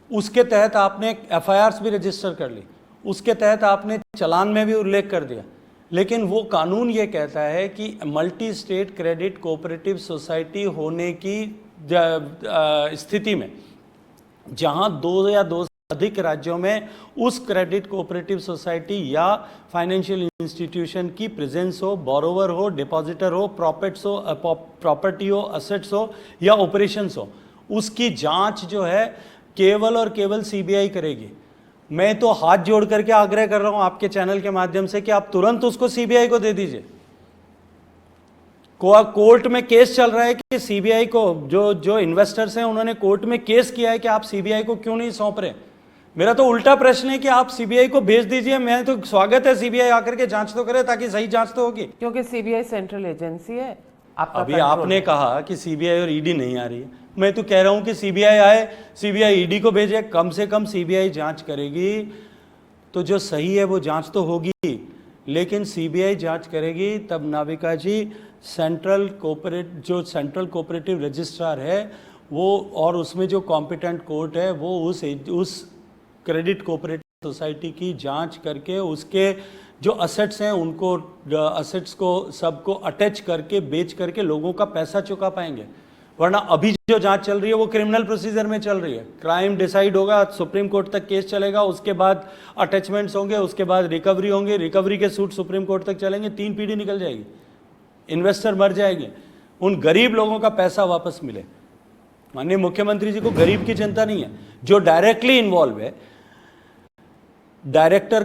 उसके तहत आपने एफआईआर्स भी रजिस्टर कर ली, उसके तहत आपने चालान में भी उल्लेख कर दिया। लेकिन वो कानून ये कहता है कि multi state credit cooperative society होने की स्थिति में, जहां 2 या 2 से अधिक राज्यों में उस क्रेडिट कोऑपरेटिव सोसाइटी या फाइनेंशियल इंस्टीट्यूशन की प्रेजेंस हो, बोरोवर हो, डिपॉजिटर हो, प्रॉपर्टी हो, असेट्स हो या ऑपरेशंस हो, उसकी जांच जो है केवल और केवल सीबीआई करेगी। मैं तो हाथ जोड़ करके आग्रह कर रहा हूं आपके चैनल के माध्यम से कि आप तुरंत उसको सीबीआई को दे दीजिए। कोर्ट में केस चल रहा है कि सीबीआई को, जो इन्वेस्टर्स हैं उन्होंने कोर्ट में केस किया है कि आप सीबीआई को क्यों नहीं सौंप रहे। मेरा तो उल्टा प्रश्न है कि आप सीबीआई को भेज दीजिए, मैं तो स्वागत है सीबीआई आकर के जांच तो करे, ताकि सही जांच तो होगी। क्योंकि सीबीआई सेंट्रल एजेंसी है, आपका अभी control आपने है। कहा कि सीबीआई और ईडी नहीं आ रही है, मैं तो कह रहा हूं कि सीबीआई आए, सीबीआई ईडी को भेजे, कम से कम सीबीआई जांच करेगी तो जो सही है वो जांच तो होगी, लेकिन सीबीआई जांच करेगी तब नाविका जी सेंट्रल कोऑपरेटिव रजिस्ट्रार है वो, और उसमें जो कॉम्पिटेंट कोर्ट है वो उस क्रेडिट कोऑपरेटिव सोसाइटी की जांच करके उसके जो असेट्स हैं उनको, असेट्स को सबको अटैच करके बेच करके लोगों का पैसा चुका पाएंगे। वरना अभी जो जांच चल रही है वो क्रिमिनल प्रोसीजर में चल रही है। क्राइम डिसाइड होगा, सुप्रीम कोर्ट तक केस चलेगा, उसके बाद अटैचमेंट्स होंगे, उसके बाद रिकवरी होंगे, रिकवरी के सूट सुप्रीम कोर्ट तक चलेंगे, 3 पीढ़ी निकल जाएगी, इन्वेस्टर मर जाएंगे, उन गरीब लोगों का पैसा वापस मिले। माननीय मुख्यमंत्री जी को गरीब की चिंता नहीं है। जो डायरेक्टली इन्वॉल्व है, डायरेक्टर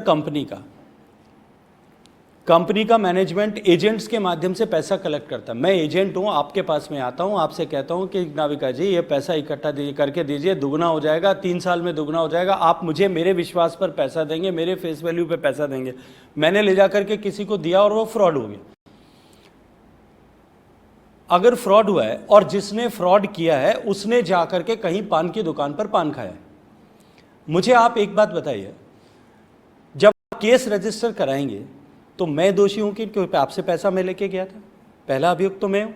कंपनी का मैनेजमेंट एजेंट्स के माध्यम से पैसा कलेक्ट करता है। मैं एजेंट हूं, आपके पास में आता हूं, आपसे कहता हूं कि नाविका जी ये पैसा इकट्ठा करके दीजिए, दुगना हो जाएगा, 3 साल में दुगना हो जाएगा, आप मुझे मेरे विश्वास पर पैसा देंगे, मेरे फेस वैल्यू पे पैसा देंगे। मैंने ले जाकर के किसी को दिया और वो फ्रॉड हो गया। अगर फ्रॉड हुआ है और जिसने फ्रॉड किया है उसने जाकर के कहीं पान की दुकान पर पान खाया है, मुझे आप एक बात बताइए, जब केस रजिस्टर कराएंगे तो मैं दोषी हूं कि आपसे पैसा मैं लेके गया था? पहला अभियुक्त तो मैं हूं।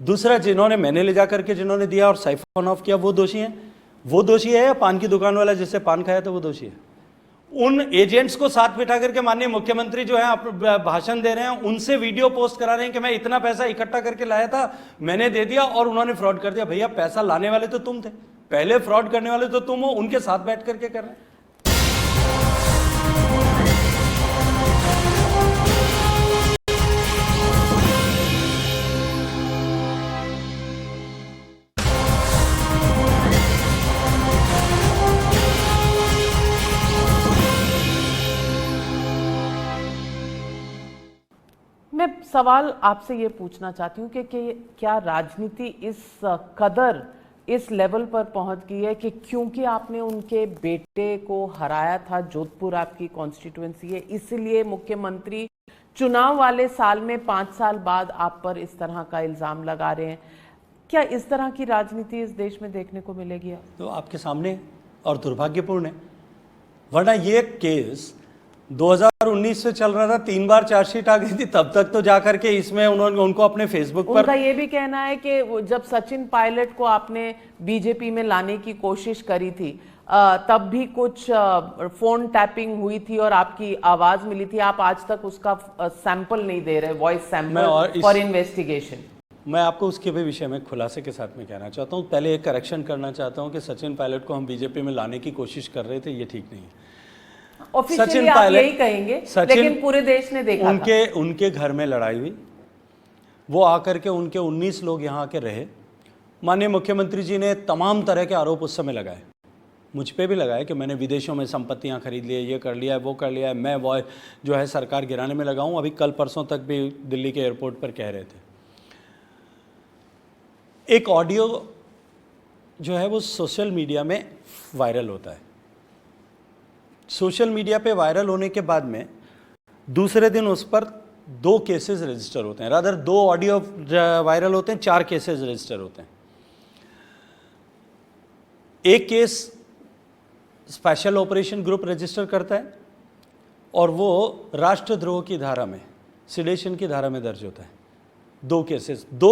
दूसरा, मैंने ले जाकर के जिन्होंने दिया और साइफन ऑफ किया वो दोषी हैं? वो दोषी है या पान की दुकान वाला जिससे पान खाया तो वो दोषी है? उन एजेंट्स को साथ बिठा करके माननीय मुख्यमंत्री जो है भाषण दे रहे हैं, उनसे वीडियो पोस्ट करा रहे हैं कि मैं इतना पैसा इकट्ठा करके लाया था, मैंने दे दिया और उन्होंने फ्रॉड कर दिया। भैया, पैसा लाने वाले तो तुम थे, पहले फ्रॉड करने वाले तो तुम हो, उनके साथ बैठ करके कर रहे हैं। मैं सवाल आपसे ये पूछना चाहती हूँ कि क्या राजनीति इस कदर इस लेवल पर पहुंच गई है कि क्योंकि आपने उनके बेटे को हराया था, जोधपुर आपकी कॉन्स्टिट्यूएंसी है, इसलिए मुख्यमंत्री चुनाव वाले साल में 5 साल बाद आप पर इस तरह का इल्जाम लगा रहे हैं? क्या इस तरह की राजनीति इस देश में देखने को मिलेगी? तो आपके सामने और दुर्भाग्यपूर्ण है, वरना ये केस 2019 से चल रहा था, 3 बार चार्जशीट आ गई थी, तब तक तो जाकर के इसमें उनको अपने फेसबुक पर, उनका ये भी कहना है कि जब सचिन पायलट को आपने बीजेपी में लाने की कोशिश करी थी तब भी कुछ फोन टैपिंग हुई थी और आपकी आवाज मिली थी, आप आज तक उसका सैंपल नहीं दे रहे, वॉइस सैंपल फॉर इन्वेस्टिगेशन। मैं आपको उसके भी विषय में खुलासे के साथ में कहना चाहता हूँ। पहले एक करेक्शन करना चाहता हूँ कि सचिन पायलट को हम बीजेपी में लाने की कोशिश कर रहे थे, ये ठीक नहीं है। सचिन पायलट यही कहेंगे, लेकिन पूरे देश ने देखा उनके घर में लड़ाई हुई, वो आकर के उनके 19 लोग यहाँ आके रहे। माननीय मुख्यमंत्री जी ने तमाम तरह के आरोप उस समय लगाए, मुझ पे भी लगाए कि मैंने विदेशों में संपत्तियां खरीद ली है, ये कर लिया है, वो कर लिया है, मैं वो जो है सरकार गिराने में लगा हूं। अभी कल परसों तक भी दिल्ली के एयरपोर्ट पर कह रहे थे। एक ऑडियो जो है वो सोशल मीडिया में वायरल होता है। सोशल मीडिया पे वायरल होने के बाद में दूसरे दिन उस पर 2 केसेस रजिस्टर होते हैं, रादर 2 ऑडियो वायरल होते हैं, 4 केसेस रजिस्टर होते हैं। एक case special operation group register करता है और वो राष्ट्रद्रोह की धारा में, सिडेशन की धारा में दर्ज होता है। 2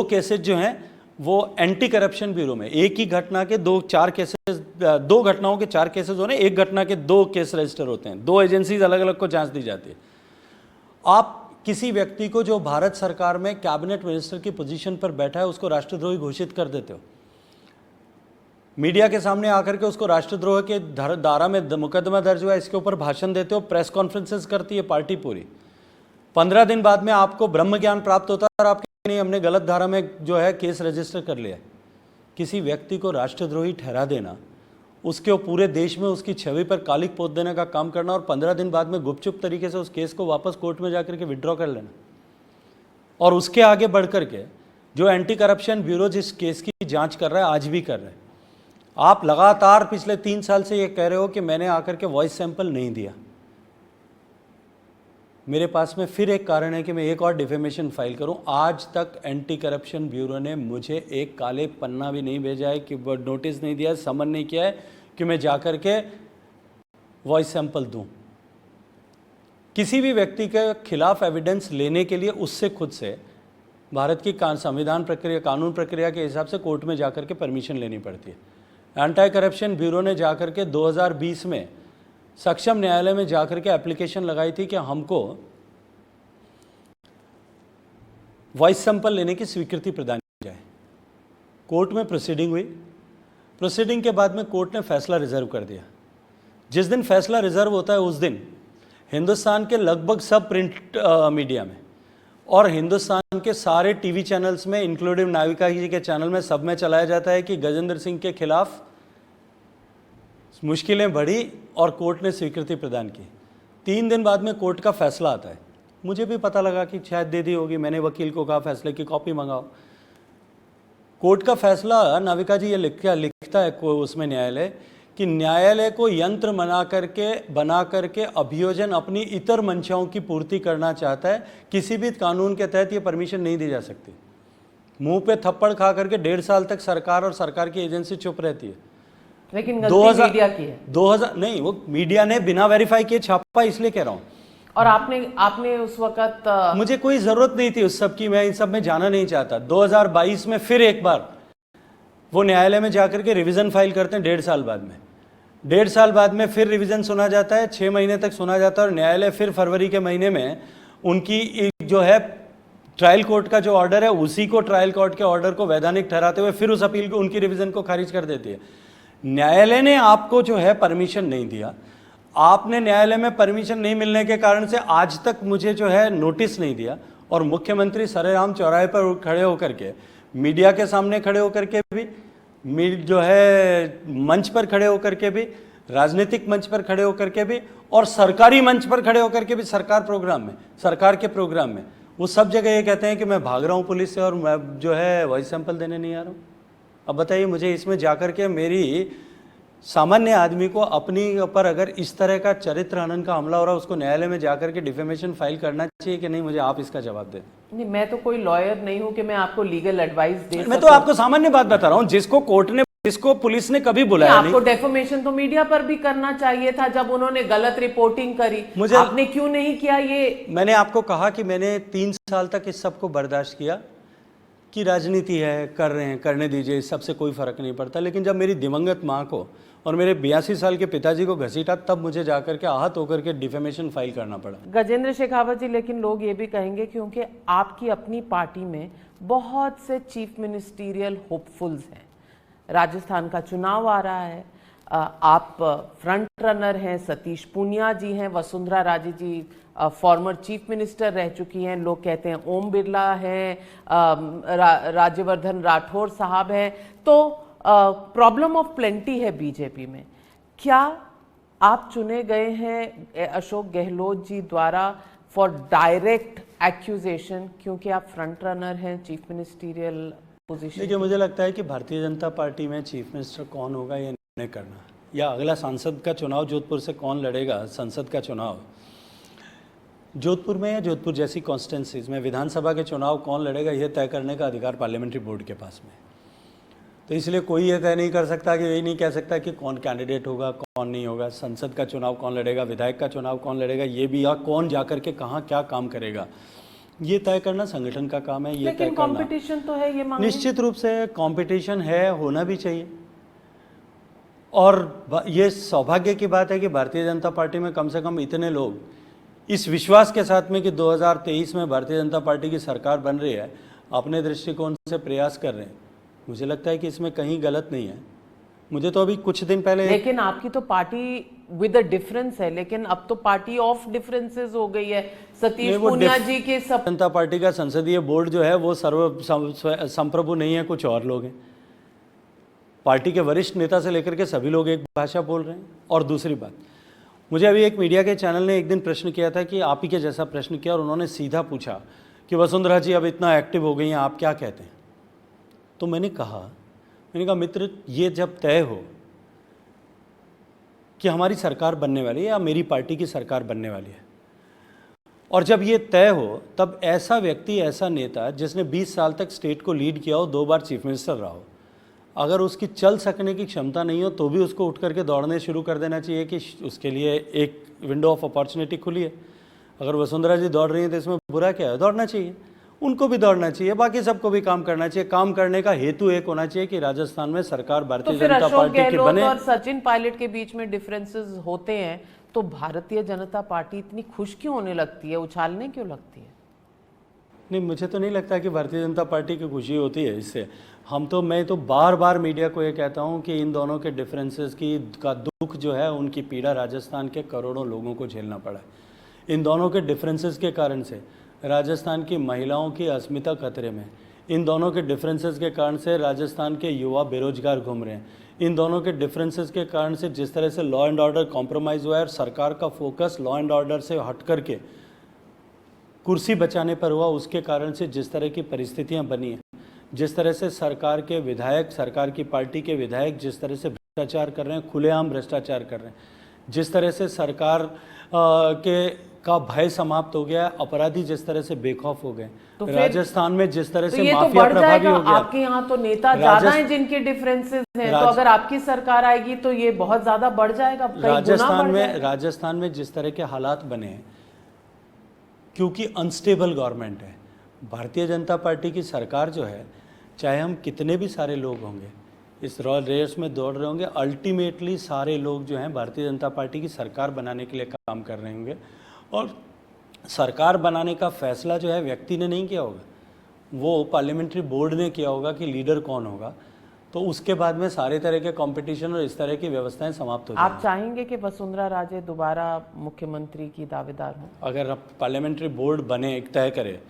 केसेस जो हैं वो एंटी करप्शन ब्यूरो में, एक ही घटना के 2 घटनाओं के 4 केसेस होने, एक घटना के 2 केस रजिस्टर होते हैं। 2 एजेंसीज अलग अलग को जांच दी जाती है। आप किसी व्यक्ति को जो भारत सरकार में कैबिनेट मिनिस्टर की पोजीशन पर बैठा है उसको राष्ट्रद्रोही घोषित कर देते हो, मीडिया के सामने आकर के उसको राष्ट्रद्रोह के धारा में मुकदमा दर्ज हुआ इसके ऊपर भाषण देते हो, प्रेस कॉन्फ्रेंसेस करती है पार्टी पूरी। 15 दिन बाद में आपको ब्रह्म ज्ञान प्राप्त होता है और आपके नहीं, हमने गलत धारा में जो है केस रजिस्टर कर लिया। किसी व्यक्ति को राष्ट्रद्रोही ठहरा देना, उसके पूरे देश में उसकी छवि पर कालिक पोत देने का काम करना और 15 दिन बाद में गुपचुप तरीके से उस केस को वापस कोर्ट में जाकर के विड्रॉ कर लेना, और उसके आगे बढ़ कर के जो एंटी करप्शन ब्यूरो जिस केस की जांच कर रहा है आज भी कर रहा है, आप लगातार पिछले 3 साल से ये कह रहे हो कि मैंने आकर के वॉइस सैंपल नहीं दिया। मेरे पास में फिर एक कारण है कि मैं एक और डिफेमेशन फाइल करूं। आज तक एंटी करप्शन ब्यूरो ने मुझे एक काले पन्ना भी नहीं भेजा है, कि नोटिस नहीं दिया, समन नहीं किया है कि मैं जाकर के वॉइस सैंपल दूं। किसी भी व्यक्ति के खिलाफ एविडेंस लेने के लिए उससे खुद से भारत की संविधान प्रक्रिया, कानून प्रक्रिया के हिसाब से कोर्ट में जाकर के परमिशन लेनी पड़ती है। एंटी करप्शन ब्यूरो ने जाकर के 2020 में सक्षम न्यायालय में जाकर के एप्लीकेशन लगाई थी कि हमको वॉइस सैंपल लेने की स्वीकृति प्रदान की जाए। कोर्ट में प्रोसीडिंग हुई। प्रोसीडिंग के बाद में कोर्ट ने फैसला रिजर्व कर दिया। जिस दिन फैसला रिजर्व होता है उस दिन हिंदुस्तान के लगभग सब प्रिंट मीडिया में और हिंदुस्तान के सारे टीवी चैनल्स में, इंक्लूडिंग नाविका जी के चैनल में, सब में चलाया जाता है कि गजेंद्र सिंह के खिलाफ मुश्किलें बढ़ी और कोर्ट ने स्वीकृति प्रदान की। 3 दिन बाद में कोर्ट का फैसला आता है। मुझे भी पता लगा कि शायद दे दी होगी। मैंने वकील को कहा फैसले की कॉपी मंगाओ। कोर्ट का फैसला, नाविका जी ये लिखता है उसमें न्यायालय कि न्यायालय को यंत्र बना करके अभियोजन अपनी इतर मंशाओं की पूर्ति करना चाहता है। किसी भी कानून के तहत ये परमिशन नहीं दी जा सकती। मुंह पे थप्पड़ खा करके 1.5 साल तक सरकार और सरकार की एजेंसी चुप रहती है। लेकिन गलती मीडिया की है। 2000 नहीं, वो मीडिया ने बिना वेरीफाई किए छापा, इसलिए कह रहा हूं। और आपने उस वक्त मुझे कोई जरूरत नहीं थी उस सब की, मैं इन सब में जाना नहीं चाहता। 2022 में फिर एक बार वो न्यायालय में जाकर के रिवीजन फाइल करते हैं 1.5 साल बाद में। 1.5 साल बाद में फिर रिवीजन सुना जाता है, 6 महीने तक सुना जाता है और न्यायालय फिर फरवरी के महीने में उनकी जो है ट्रायल कोर्ट का जो ऑर्डर है उसी को, ट्रायल कोर्ट के ऑर्डर को वैधानिक ठहराते हुए फिर उस अपील को, उनकी रिवीजन को खारिज कर देती है। न्यायालय ने आपको जो है परमिशन नहीं दिया। आपने न्यायालय में परमिशन नहीं मिलने के कारण से आज तक मुझे जो है नोटिस नहीं दिया और मुख्यमंत्री सरेआम चौराहे पर खड़े होकर के, मीडिया के सामने खड़े होकर के भी, जो है मंच पर खड़े होकर के भी, राजनीतिक मंच पर खड़े होकर के भी और सरकारी मंच पर खड़े होकर के भी, सरकार के प्रोग्राम में वो सब जगह ये कहते हैं कि मैं भाग रहा हूँ पुलिस से और मैं जो है वॉइस सैंपल देने नहीं आ रहा हूँ। अब बताइए मुझे इसमें जाकर के मेरी सामान्य आदमी को अपनी ऊपर अगर इस तरह का चरित्र हनन का हमला हो रहा है, उसको न्यायालय में जाकर के डिफेमेशन फाइल करना चाहिए कि नहीं? मुझे आप इसका जवाब दें। नहीं, मैं तो कोई लॉयर नहीं हूं कि मैं आपको लीगल एडवाइस दे। मैं तो आपको सामान्य बात बता रहा हूं। जिसको पुलिस ने कभी बुलाया नहीं। आपको डेफोमेशन तो मीडिया पर भी करना चाहिए था जब उन्होंने गलत रिपोर्टिंग करी। आपने क्यों नहीं किया? ये मैंने आपको कहा कि मैंने 3 साल तक इस सब को बर्दाश्त किया कि राजनीति है, कर रहे हैं, करने दीजिए, इस सबसे कोई फर्क नहीं पड़ता। लेकिन जब मेरी दिवंगत माँ को और मेरे 82 साल के पिताजी को घसीटा, तब मुझे जाकर के आहत होकर के डिफेमेशन फाइल करना पड़ा। गजेंद्र शेखावत जी, लेकिन लोग ये भी कहेंगे क्योंकि आपकी अपनी पार्टी में बहुत से चीफ मिनिस्टीरियल होपफुल्स हैं, राजस्थान का चुनाव आ रहा है, आप फ्रंट रनर हैं, सतीश पूनिया जी हैं, वसुंधरा राजे जी फॉर्मर चीफ मिनिस्टर रह चुकी हैं, लोग कहते हैं ओम बिरला हैं, राज्यवर्धन राठौर साहब हैं। तो प्रॉब्लम ऑफ प्लेंटी है बीजेपी में। क्या आप चुने गए हैं अशोक गहलोत जी द्वारा फॉर डायरेक्ट एक्यूजेशन क्योंकि आप फ्रंट रनर हैं चीफ मिनिस्टीरियल पोजीशन? देखिए, मुझे लगता है कि भारतीय जनता पार्टी में चीफ मिनिस्टर कौन होगा ये निर्णय करना, या अगला सांसद का चुनाव जोधपुर से कौन लड़ेगा, संसद का चुनाव जोधपुर में या जोधपुर जैसी कॉन्स्टिट्यूंसीज में विधानसभा के चुनाव कौन लड़ेगा, यह तय करने का अधिकार पार्लियामेंट्री बोर्ड के पास में। तो इसलिए कोई ये तय नहीं कर सकता कि यही नहीं कह सकता कि कौन कैंडिडेट होगा, कौन नहीं होगा, संसद का चुनाव कौन लड़ेगा, विधायक का चुनाव कौन लड़ेगा, ये भी, या कौन जाकर के कहाँ क्या काम करेगा, ये तय करना संगठन का काम है। ये तय करना, कंपटीशन तो है, ये निश्चित रूप से कंपटीशन है, होना भी चाहिए। और ये सौभाग्य की बात है कि भारतीय जनता पार्टी में कम से कम इतने लोग इस विश्वास के साथ में कि 2023 में भारतीय जनता पार्टी की सरकार बन रही है, अपने दृष्टिकोण से प्रयास कर रहे हैं। मुझे लगता है कि इसमें कहीं गलत नहीं है। मुझे तो अभी कुछ दिन पहले, लेकिन आपकी तो पार्टी विद अ डिफरेंस है, लेकिन अब तो पार्टी ऑफ डिफरेंसेस हो गई है। सतीश पूनिया जी के सब जनता पार्टी का संसदीय बोर्ड जो है वो संप्रभु नहीं है, कुछ और लोग हैं। पार्टी के वरिष्ठ नेता से लेकर के सभी लोग एक भाषा बोल रहे हैं। और दूसरी बात, मुझे अभी एक मीडिया के चैनल ने एक दिन प्रश्न किया था कि आप ही के जैसा प्रश्न किया, और उन्होंने सीधा पूछा कि वसुंधरा जी अब इतना एक्टिव हो गई हैं, आप क्या कहते हैं? तो मैंने कहा मित्र, ये जब तय हो कि हमारी सरकार बनने वाली है या मेरी पार्टी की सरकार बनने वाली है। और जब ये तय हो तब ऐसा व्यक्ति, ऐसा नेता जिसने 20 साल तक स्टेट को लीड किया हो, 2 बार चीफ मिनिस्टर रहा हो, अगर उसकी चल सकने की क्षमता नहीं हो तो भी उसको उठ करके दौड़ने शुरू कर देना चाहिए कि उसके लिए एक विंडो ऑफ अपॉर्चुनिटी खुली है। अगर वसुंधरा जी दौड़ रही हैं तो इसमें बुरा क्या है? दौड़ना चाहिए, उनको भी दौड़ना चाहिए, बाकी सबको भी काम करना चाहिए। काम करने का हेतु एक होना चाहिए कि राजस्थान में सरकार भारतीय जनता पार्टी की बने। और सचिन पायलट के बीच में डिफरेंसेस होते हैं तो भारतीय जनता पार्टी इतनी खुश क्यों होने लगती है, उछालने क्यों लगती है? नहीं, मुझे तो नहीं लगता कि भारतीय जनता पार्टी की खुशी होती है इससे। मैं तो बार बार मीडिया को ये कहता हूँ कि इन दोनों के डिफरेंसेस का दुख जो है, उनकी पीड़ा राजस्थान के करोड़ों लोगों को झेलना पड़ा है। इन दोनों के डिफरेंसेस के कारण से राजस्थान की महिलाओं की अस्मिता खतरे में। इन दोनों के डिफरेंसेस के कारण से राजस्थान के युवा बेरोजगार घूम रहे हैं। इन दोनों के डिफरेंसेस के कारण से जिस तरह से लॉ एंड ऑर्डर कॉम्प्रोमाइज़ हुआ है और सरकार का फोकस लॉ एंड ऑर्डर से हट करके कुर्सी बचाने पर हुआ, उसके कारण से जिस तरह की परिस्थितियां बनी हैं, जिस तरह से सरकार के विधायक, सरकार की पार्टी के विधायक जिस तरह से भ्रष्टाचार कर रहे हैं, खुलेआम भ्रष्टाचार कर रहे हैं, जिस तरह से सरकार का भय समाप्त हो गया, अपराधी जिस तरह से बेखौफ हो गए, तो राजस्थान में जिस तरह से माफिया प्रभावी हो गया। आपके यहाँ तो नेता ज्यादा हैं जिनके डिफरेंसेस हैं, तो अगर आपकी सरकार आएगी तो ये बहुत ज्यादा बढ़ जाएगा, राजस्थान में जिस तरह के हालात बने हैं, क्योंकि अनस्टेबल गवर्नमेंट है, भारतीय जनता पार्टी की सरकार जो है, चाहे हम कितने भी सारे लोग होंगे इस रेस में दौड़ रहे होंगे, अल्टीमेटली सारे लोग जो हैं भारतीय जनता पार्टी की सरकार बनाने के लिए काम कर रहे होंगे। और सरकार बनाने का फैसला जो है व्यक्ति ने नहीं किया होगा, वो पार्लियामेंट्री बोर्ड ने किया होगा कि लीडर कौन होगा। तो उसके बाद में सारे तरह के कंपटीशन और इस तरह की व्यवस्थाएं समाप्त हो जाएंगी। आप चाहेंगे कि वसुंधरा राजे दोबारा मुख्यमंत्री की दावेदार हो? अगर पार्लियामेंट्री बोर्ड बने, एक तय करे,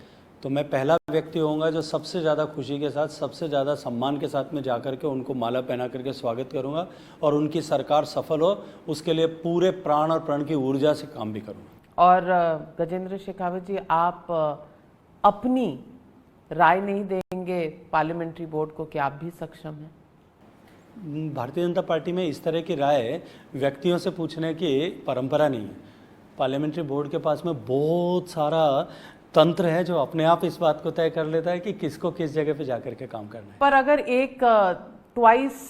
तो मैं पहला व्यक्ति होऊंगा जो सबसे ज़्यादा खुशी के साथ, सबसे ज़्यादा सम्मान के साथ में जाकर के उनको माला पहना करके स्वागत करूंगा और उनकी सरकार सफल हो उसके लिए पूरे प्राण और प्रण की ऊर्जा से काम भी करूंगा। और गजेंद्र शेखावत जी, आप अपनी राय नहीं देंगे पार्लियामेंट्री बोर्ड को कि आप भी सक्षम हैं? भारतीय जनता पार्टी में इस तरह की राय व्यक्तियों से पूछने की परंपरा नहीं है। पार्लियामेंट्री बोर्ड के पास में बहुत सारा तंत्र है जो अपने आप इस बात को तय कर लेता है कि किसको किस जगह पे जाकर के काम करना है। पर अगर एक ट्वाइस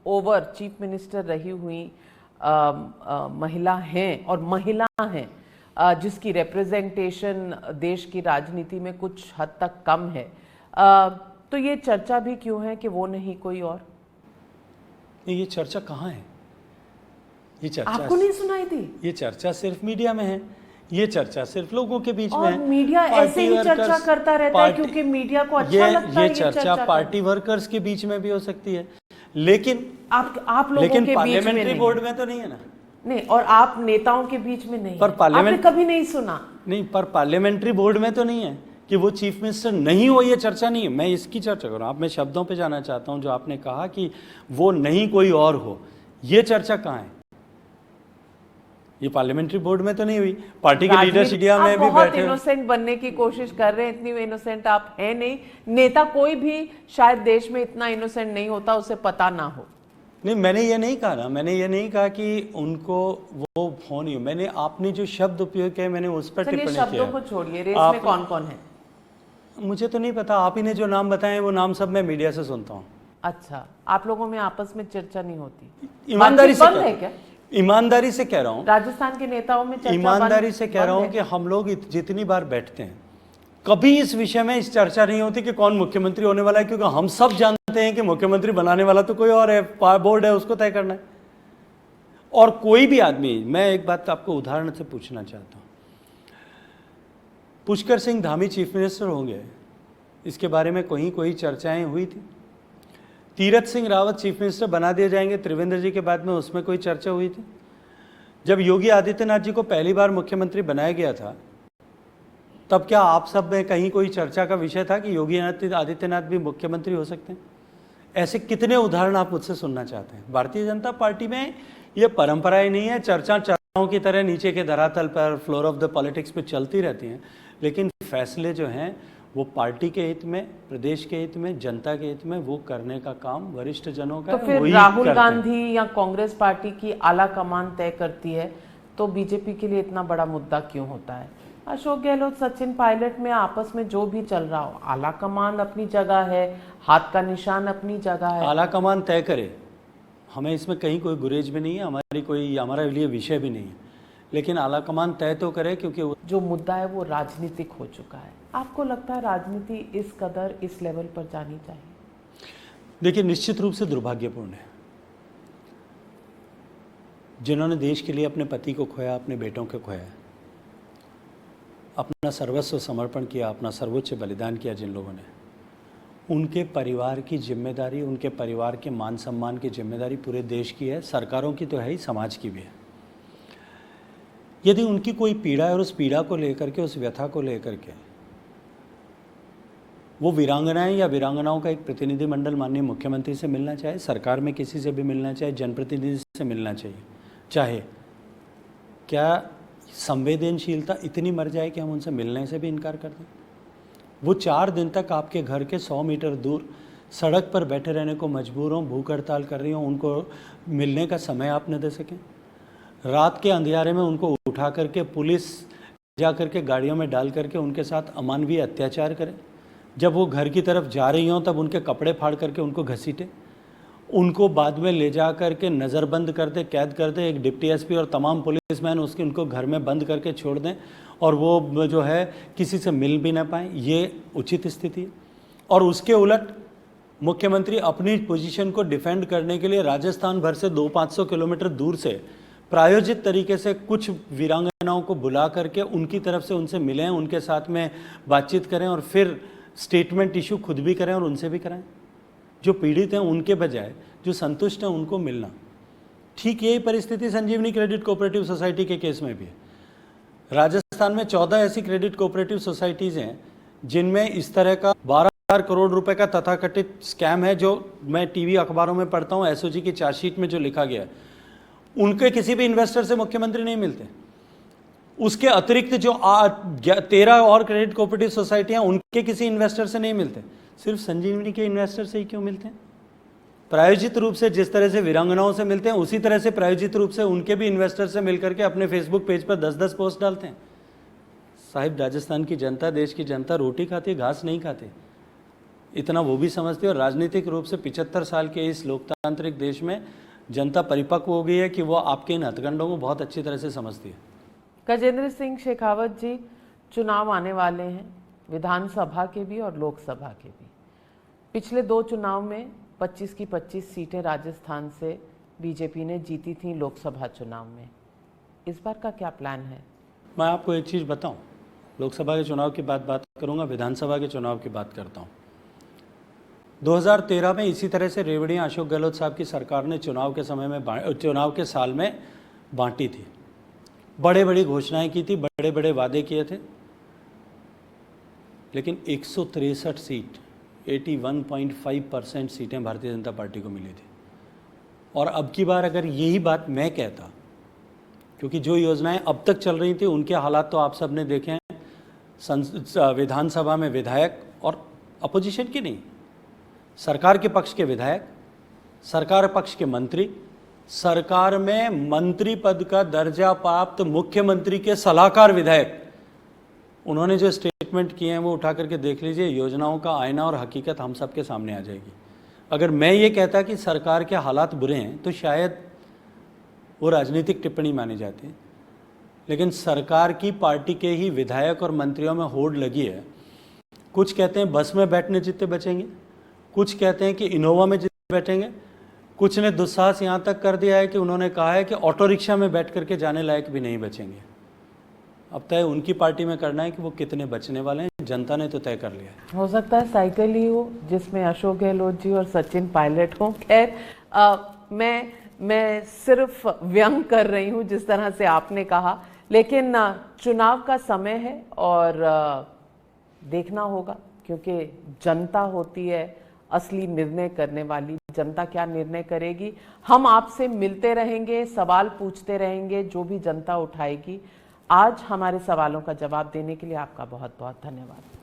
ओवर चीफ मिनिस्टर रही हुई महिला हैं और महिला हैं जिसकी रिप्रेजेंटेशन देश की राजनीति में कुछ हद तक कम है, तो ये चर्चा भी क्यों है कि वो नहीं कोई और? ये चर्चा कहाँ है? ये चर्चा आपको नहीं सुनाई दी? ये चर्चा सिर्फ मीडिया में है, ये चर्चा सिर्फ लोगों के बीच में है। मीडिया ऐसे ही चर्चा करता रहता है क्योंकि मीडिया को अच्छा लगता है। ये चर्चा पार्टी वर्कर्स के बीच में भी हो सकती है, लेकिन आप लोगों के बीच में पार्लियामेंट्री बोर्ड में तो नहीं है ना। नहीं, और आप नेताओं के बीच में नहीं, पर आपने कभी नहीं सुना। नहीं, पर पार्लियामेंट्री बोर्ड में तो नहीं है कि वो चीफ मिनिस्टर नहीं हो, ये चर्चा नहीं है। मैं इसकी चर्चा कर रहा हूँ। आप मैं शब्दों पे जाना चाहता हूँ। जो आपने कहा कि वो नहीं कोई और हो, ये चर्चा कहाँ है? ये पार्लियामेंट्री बोर्ड में तो नहीं हुई। पार्टी के लीडरशिप में भी बैठे, इनोसेंट बनने की कोशिश कर रहे हैं। इतनी इनोसेंट आप हैं नहीं। नेता कोई भी शायद देश में इतना इनोसेंट नहीं होता, उसे पता ना हो। नहीं, मैंने ये नहीं कहा ना, मैंने ये नहीं कहा कि उनको वो हो नहीं हो। मैंने आपने जो शब्द उपयोग किया मैंने उस पर टिप्पणी किया। शब्दों को छोड़िए, रेस में कौन कौन है मुझे तो नहीं पता। आप ही ने जो नाम बताए वो नाम सब मैं मीडिया से सुनता हूँ। अच्छा, आप लोगों में आपस में चर्चा नहीं होती? ईमानदारी से है क्या? ईमानदारी से कह रहा हूँ, राजस्थान के नेताओं में चर्चा ईमानदारी से कह रहा हूँ कि हम लोग जितनी बार बैठते हैं कभी इस विषय में इस चर्चा नहीं होती कि कौन मुख्यमंत्री होने वाला है, क्योंकि हम सब जानते हैं कि मुख्यमंत्री बनाने वाला तो कोई और है, बोर्ड है, उसको तय करना है। और कोई भी आदमी, मैं एक बात आपको उदाहरण से पूछना चाहता हूँ, पुष्कर सिंह धामी चीफ मिनिस्टर होंगे, इसके बारे में कोई चर्चाएं हुई थी? तीरथ सिंह रावत चीफ मिनिस्टर बना दिए जाएंगे त्रिवेंद्र जी के बाद में, उसमें कोई चर्चा हुई थी? जब योगी आदित्यनाथ जी को पहली बार मुख्यमंत्री बनाया गया था तब क्या आप सब में कहीं कोई चर्चा का विषय था कि योगी आदित्यनाथ भी मुख्यमंत्री हो सकते हैं? ऐसे कितने उदाहरण आप मुझसे सुनना चाहते हैं? भारतीय जनता पार्टी में ये परंपराएं नहीं है। चर्चाओं की तरह नीचे के धरातल पर, फ्लोर ऑफ द पॉलिटिक्स पे चलती रहती हैं, लेकिन फैसले जो हैं वो पार्टी के हित में, प्रदेश के हित में, जनता के हित में वो करने का काम वरिष्ठ जनों का तो है, फिर वही राहुल करते हैं। गांधी या कांग्रेस पार्टी की आला कमान तय करती है, तो बीजेपी के लिए इतना बड़ा मुद्दा क्यों होता है? अशोक गहलोत, सचिन पायलट में आपस में जो भी चल रहा हो, आला कमान अपनी जगह है, हाथ का निशान अपनी जगह है। आला कमान तय करे, हमें इसमें कहीं कोई गुरेज भी नहीं है, हमारा लिए विषय भी नहीं है, लेकिन आला कमान तय तो करे, क्योंकि जो मुद्दा है वो राजनीतिक हो चुका है। आपको लगता है राजनीति इस कदर, इस लेवल पर जानी चाहिए? देखिए, निश्चित रूप से दुर्भाग्यपूर्ण है। जिन्होंने देश के लिए अपने पति को खोया, अपने बेटों को खोया, अपना सर्वस्व समर्पण किया, अपना सर्वोच्च बलिदान किया, जिन लोगों ने, उनके परिवार की जिम्मेदारी, उनके परिवार के मान सम्मान की जिम्मेदारी पूरे देश की है, सरकारों की तो है ही, समाज की भी है। यदि उनकी कोई पीड़ा है और उस पीड़ा को लेकर के, उस व्यथा को लेकर के वो वीरांगनाएं या वीरांगनाओं का एक प्रतिनिधिमंडल माननीय मुख्यमंत्री से मिलना चाहे, सरकार में किसी से भी मिलना चाहे, जनप्रतिनिधि से मिलना चाहे, क्या संवेदनशीलता इतनी मर जाए कि हम उनसे मिलने से भी इनकार कर दें? वो 4 दिन तक आपके घर के 100 मीटर दूर सड़क पर बैठे रहने को मजबूर हों, भूख हड़ताल कर रही हों, उनको मिलने का समय आप न दे सकें? रात के अंधियारे में उनको उठा करके पुलिस जा करके गाड़ियों में डाल करके उनके साथ अमानवीय अत्याचार करे? जब वो घर की तरफ जा रही हों तब उनके कपड़े फाड़ करके उनको घसीटे, उनको बाद में ले जा करके नज़रबंद कर दे, कैद कर दे, एक डिप्टी एसपी और तमाम पुलिसमैन उनको घर में बंद करके छोड़ दें और वो जो है किसी से मिल भी ना पाएँ? ये उचित स्थिति है? और उसके उलट मुख्यमंत्री अपनी पोजीशन को डिफेंड करने के लिए राजस्थान भर से 200-500 किलोमीटर दूर से प्रायोजित तरीके से कुछ वीरांगनाओं को बुला करके उनकी तरफ से उनसे मिलें, उनके साथ में बातचीत करें और फिर स्टेटमेंट इशू खुद भी करें और उनसे भी कराएं। जो पीड़ित हैं उनके बजाय जो संतुष्ट हैं उनको मिलना। ठीक यही परिस्थिति संजीवनी क्रेडिट कोऑपरेटिव सोसाइटी के केस में भी है। राजस्थान में 14 ऐसी क्रेडिट कोऑपरेटिव सोसाइटीज़ हैं जिनमें इस तरह का 12,000 करोड़ रुपए का तथाकथित स्कैम है, जो मैं टीवी अखबारों में पढ़ता हूँ, एसओजी की चार्जशीट में जो लिखा गया है। उनके किसी भी इन्वेस्टर से मुख्यमंत्री नहीं मिलते। उसके अतिरिक्त जो 13 और क्रेडिट कोऑपरेटिव सोसाइटियां, उनके किसी इन्वेस्टर से नहीं मिलते, सिर्फ संजीवनी के इन्वेस्टर से ही क्यों मिलते हैं? प्रायोजित रूप से जिस तरह से वीरांगनाओं से मिलते हैं, उसी तरह से प्रायोजित रूप से उनके भी इन्वेस्टर से मिलकर के अपने फेसबुक पेज पर 10-10 पोस्ट डालते हैं। साहिब, राजस्थान की जनता, देश की जनता रोटी खाती है, घास नहीं खाती। इतना वो भी समझते हैं। और राजनीतिक रूप से 75 साल के इस लोकतांत्रिक देश में जनता परिपक्व हो गई है कि वो आपके इन हथकंडों को बहुत अच्छी तरह से समझती है। गजेंद्र सिंह शेखावत जी, चुनाव आने वाले हैं, विधानसभा के भी और लोकसभा के भी। पिछले 2 चुनाव में 25 की 25 सीटें राजस्थान से बीजेपी ने जीती थी लोकसभा चुनाव में। इस बार का क्या प्लान है? मैं आपको एक चीज़ बताऊं, लोकसभा के चुनाव की बात करूंगा, विधानसभा के चुनाव की बात करता हूं। 2013 में इसी तरह से रेवड़ियाँ अशोक गहलोत साहब की सरकार ने चुनाव के साल में बांटी थी। बड़े बड़ी घोषणाएं की थी, बड़े बड़े वादे किए थे, लेकिन 163 सीट, 81.5% सीटें भारतीय जनता पार्टी को मिली थी। और अब की बार अगर यही बात मैं कहता, क्योंकि जो योजनाएं अब तक चल रही थी उनके हालात तो आप सब ने देखे हैं। विधानसभा में विधायक, और अपोजिशन की नहीं, सरकार के पक्ष के विधायक, सरकार पक्ष के मंत्री, सरकार में मंत्री पद का दर्जा प्राप्त मुख्यमंत्री के सलाहकार विधायक, उन्होंने जो स्टेटमेंट किए हैं वो उठा करके देख लीजिए। योजनाओं का आईना और हकीकत हम सबके सामने आ जाएगी। अगर मैं ये कहता कि सरकार के हालात बुरे हैं तो शायद वो राजनीतिक टिप्पणी मानी जाती है, लेकिन सरकार की पार्टी के ही विधायक और मंत्रियों में होड़ लगी है। कुछ कहते हैं बस में बैठने जितने बचेंगे, कुछ कहते हैं कि इनोवा में जितने बैठेंगे, कुछ ने दुस्साहस यहाँ तक कर दिया है कि उन्होंने कहा है कि ऑटो रिक्शा में बैठ करके जाने लायक भी नहीं बचेंगे। अब तय उनकी पार्टी में करना है कि वो कितने बचने वाले हैं, जनता ने तो तय कर लिया है। हो सकता है साइकिल ही हो जिसमें अशोक गहलोत जी और सचिन पायलट हो। खैर, मैं सिर्फ व्यंग कर रही हूँ जिस तरह से आपने कहा, लेकिन चुनाव का समय है और देखना होगा, क्योंकि जनता होती है असली निर्णय करने वाली। जनता क्या निर्णय करेगी, हम आपसे मिलते रहेंगे, सवाल पूछते रहेंगे, जो भी जनता उठाएगी। आज हमारे सवालों का जवाब देने के लिए आपका बहुत बहुत धन्यवाद।